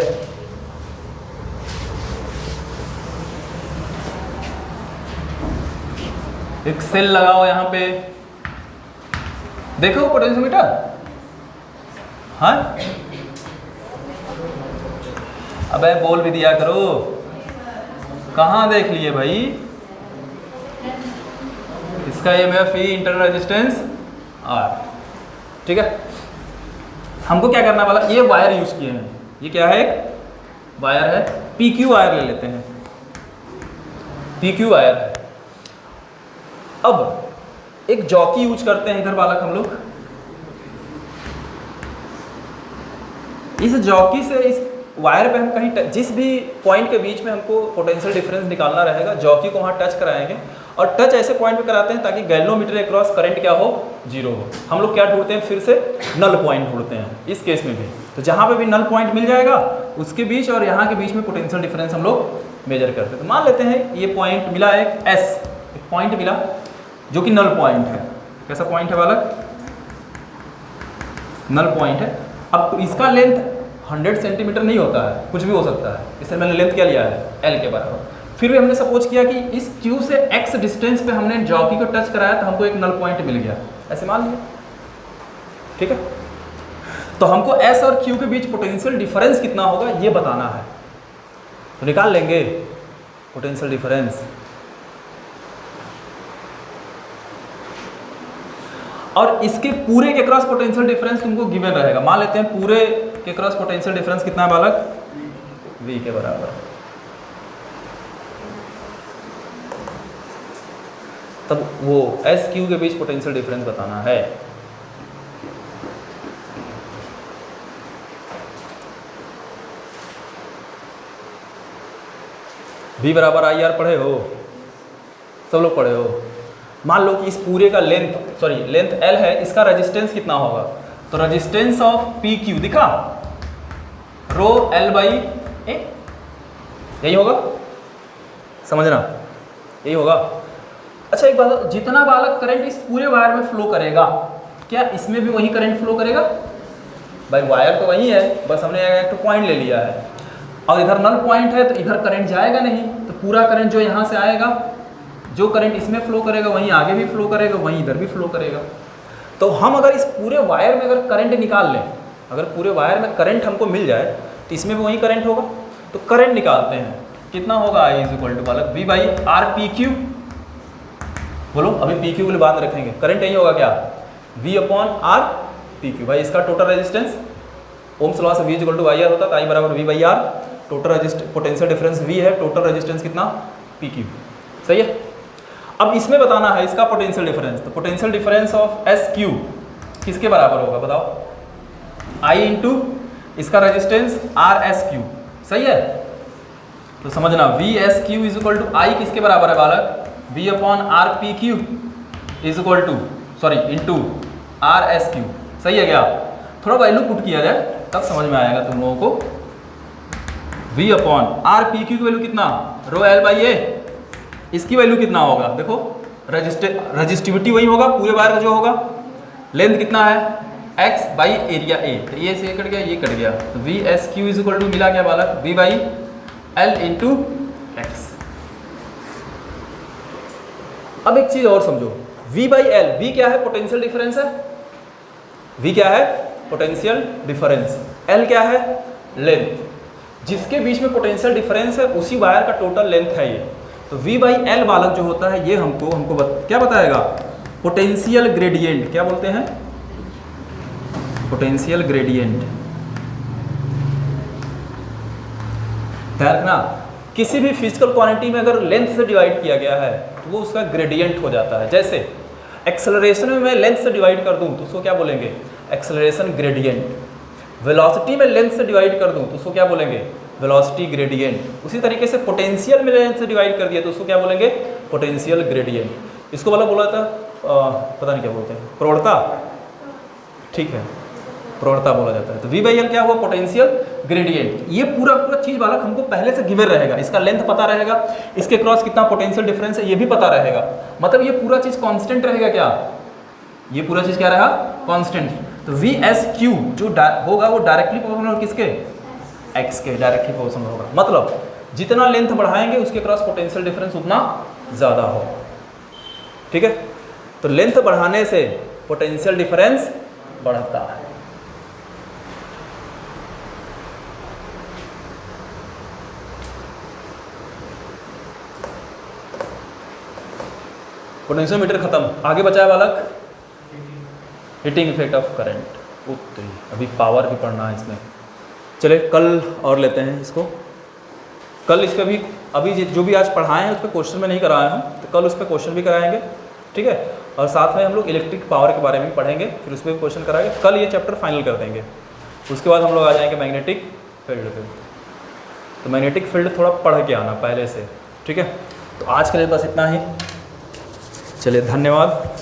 एक सेल लगाओ यहाँ पे, देखो पोटेंशियोमीटर, हाँ अबे बोल भी दिया करो, कहाँ देख लिए भाई। इसका EMF ही इंटरनल रेजिस्टेंस R, ठीक है। हमको क्या करना वाला, ये वायर यूज किए हैं, ये क्या है, एक वायर है, PQ वायर ले लेते हैं, PQ वायर है। अब एक जॉकी यूज करते हैं इधर बालक हम लोग। इस जॉकी से इस वायर पे हम कहीं जिस भी पॉइंट के बीच में हमको पोटेंशियल डिफरेंस निकालना रहेगा, जॉकी को वहाँ टच कराएंगे और टच ऐसे पॉइंट पे कराते हैं ताकि गैल्वेनोमीटर के क्रॉस करंट क्या हो, जीरो हो। हम लोग क्या ढूंढते हैं, फिर से नल पॉइंट ढूंढते हैं इस केस में भी। तो जहाँ पे भी नल पॉइंट मिल जाएगा उसके बीच और यहाँ के बीच में पोटेंशियल डिफरेंस हम लोग मेजर करते हैं। तो मान लेते हैं ये पॉइंट मिला, एक एस एक पॉइंट मिला जो कि नल पॉइंट है। कैसा पॉइंट है बालक, नल पॉइंट है। अब तो इसका लेंथ 100 सेंटीमीटर नहीं होता है, कुछ भी हो सकता है, इसलिए मैंने लेंथ क्या लिया है, L के बराबर। फिर भी हमने सपोज किया कि इस Q से X डिस्टेंस पे हमने जॉकी को टच कराया तो हमको एक नल पॉइंट मिल गया, ऐसे मान लिया, ठीक है। तो हमको S और Q के बीच पोटेंशियल डिफरेंस कितना होगा ये बताना है, तो निकाल लेंगे पोटेंशियल डिफरेंस। और इसके पूरे के क्रॉस पोटेंशियल डिफरेंस तुमको गिवन रहेगा। मान लेते हैं पूरे के क्रॉस पोटेंशियल डिफरेंस कितना है बालक? V के बराबर। तब वो एस क्यू के बीच पोटेंशियल डिफरेंस बताना है। V बराबर आई आर पढ़े हो? सब लोग पढ़े हो? मान लो कि इस पूरे का लेंथ L है, इसका रेजिस्टेंस कितना होगा? तो रेजिस्टेंस ऑफ पी क्यू दिखा, रो L बाई ए, यही होगा, समझना, यही होगा। अच्छा एक बात, जितना बालक करंट इस पूरे वायर में फ्लो करेगा, क्या इसमें भी वही करंट फ्लो करेगा? भाई वायर तो वही है, बस हमने एक पॉइंट ले लिया है और इधर नल पॉइंट है, तो इधर करंट जाएगा नहीं, तो पूरा करंट जो यहाँ से आएगा, जो करंट इसमें फ्लो करेगा वहीं आगे भी फ्लो करेगा, वहीं इधर भी फ्लो करेगा। तो हम अगर इस पूरे वायर में अगर करंट निकाल लें, अगर पूरे वायर में करंट हमको मिल जाए तो इसमें भी वही करंट होगा। तो करंट निकालते हैं, कितना होगा? I इज इक्वल टू बालक V by are P Q. बोलो, अभी पी क्यू के लिए बाद रखेंगे, करंट यही होगा क्या? V upon R P Q. भाई इसका टोटल रेजिस्टेंस ओम्स लॉ से V is equal to I R होता है, तो I बराबर V by R, total potential difference V है, टोटल रेजिस्टेंस कितना? P Q. सही है। अब इसमें बताना है इसका पोटेंशियल डिफरेंस, तो potential difference of S Q किसके बराबर होगा बताओ? I इंटू इसका रेजिस्टेंस आर एस क्यू। सही है, तो समझना V S Q is equal to I किसके बराबर है बालक? V upon R P Q is equal to into R S Q. सही है क्या? थोड़ा वैल्यू पुट किया जाए तब समझ में आएगा तुम लोगों को। V upon R P Q की वैल्यू कितना? रो L बाई ए, इसकी वैल्यू कितना होगा? देखो रजिस्टिविटी वही होगा पूरे वायर का जो होगा, लेंथ कितना है? x बाई एरिया ए, तो ये से कट गया, ये कट गया, तो V S Q is equal to मिला क्या बालक? V by L into x. अब एक चीज और समझो, V बाई एल, V क्या है? पोटेंशियल डिफरेंस है। V क्या है? Potential difference. L क्या है? लेंथ। जिसके बीच में पोटेंशियल डिफरेंस है उसी वायर का टोटल लेंथ है ये। तो V बाई एल बालक जो होता है ये हमको क्या बताएगा? Potential gradient. क्या बोलते हैं? Potential gradient. ध्यान रखना, किसी भी फिजिकल क्वांटिटी में अगर लेंथ से डिवाइड किया गया है तो वो उसका ग्रेडियंट हो जाता है। जैसे एक्सेलरेशन में मैं लेंथ से डिवाइड कर दूं तो उसको क्या बोलेंगे? Acceleration gradient. वेलोसिटी में लेंथ से डिवाइड कर दूं तो उसको क्या बोलेंगे? Velocity gradient. उसी तरीके से पोटेंशियल में लेंथ से डिवाइड कर दिया तो उसको क्या बोलेंगे? Potential gradient. इसको वाला बोला था पता नहीं क्या बोलते हैं, प्रवणता, ठीक है, प्रवणता बोला जाता है। तो V बाई एल क्या हुआ? Potential gradient. ये पूरा चीज बालक हमको पहले से गिवन रहेगा, इसका लेंथ पता रहेगा, इसके क्रॉस कितना पोटेंशियल डिफरेंस है ये भी पता रहेगा, मतलब ये पूरा चीज कांस्टेंट रहेगा। क्या ये पूरा चीज क्या रहेगा? कांस्टेंट। तो V एस क्यू जो होगा वो डायरेक्टली प्रोपोर्शनल किसके? x के डायरेक्टली प्रोपोर्शनल होगा। मतलब जितना लेंथ बढ़ाएंगे उसके क्रॉस पोटेंशियल डिफरेंस उतना ज़्यादा हो। ठीक है, तो लेंथ बढ़ाने से पोटेंशियल डिफरेंस बढ़ता है। पोटेंशियल मीटर खत्म, आगे बचा है बालक हीटिंग इफेक्ट ऑफ करंट। अभी पावर भी पढ़ना है इसमें। चले कल और लेते हैं इसको। कल इस पर भी अभी जो भी आज पढ़ाए हैं उस पर क्वेश्चन में नहीं कराया हूँ, तो कल उस पर क्वेश्चन भी कराएंगे। ठीक है, और साथ में हम लोग इलेक्ट्रिक पावर के बारे में पढ़ेंगे, फिर उस पर भी क्वेश्चन कराएंगे। कल ये चैप्टर फाइनल कर देंगे, उसके बाद हम लोग आ जाएंगे मैग्नेटिक फील्ड पे। तो मैग्नेटिक फील्ड थोड़ा पढ़ के आना पहले से। ठीक है, तो आज के लिए बस इतना ही। चलिए, धन्यवाद।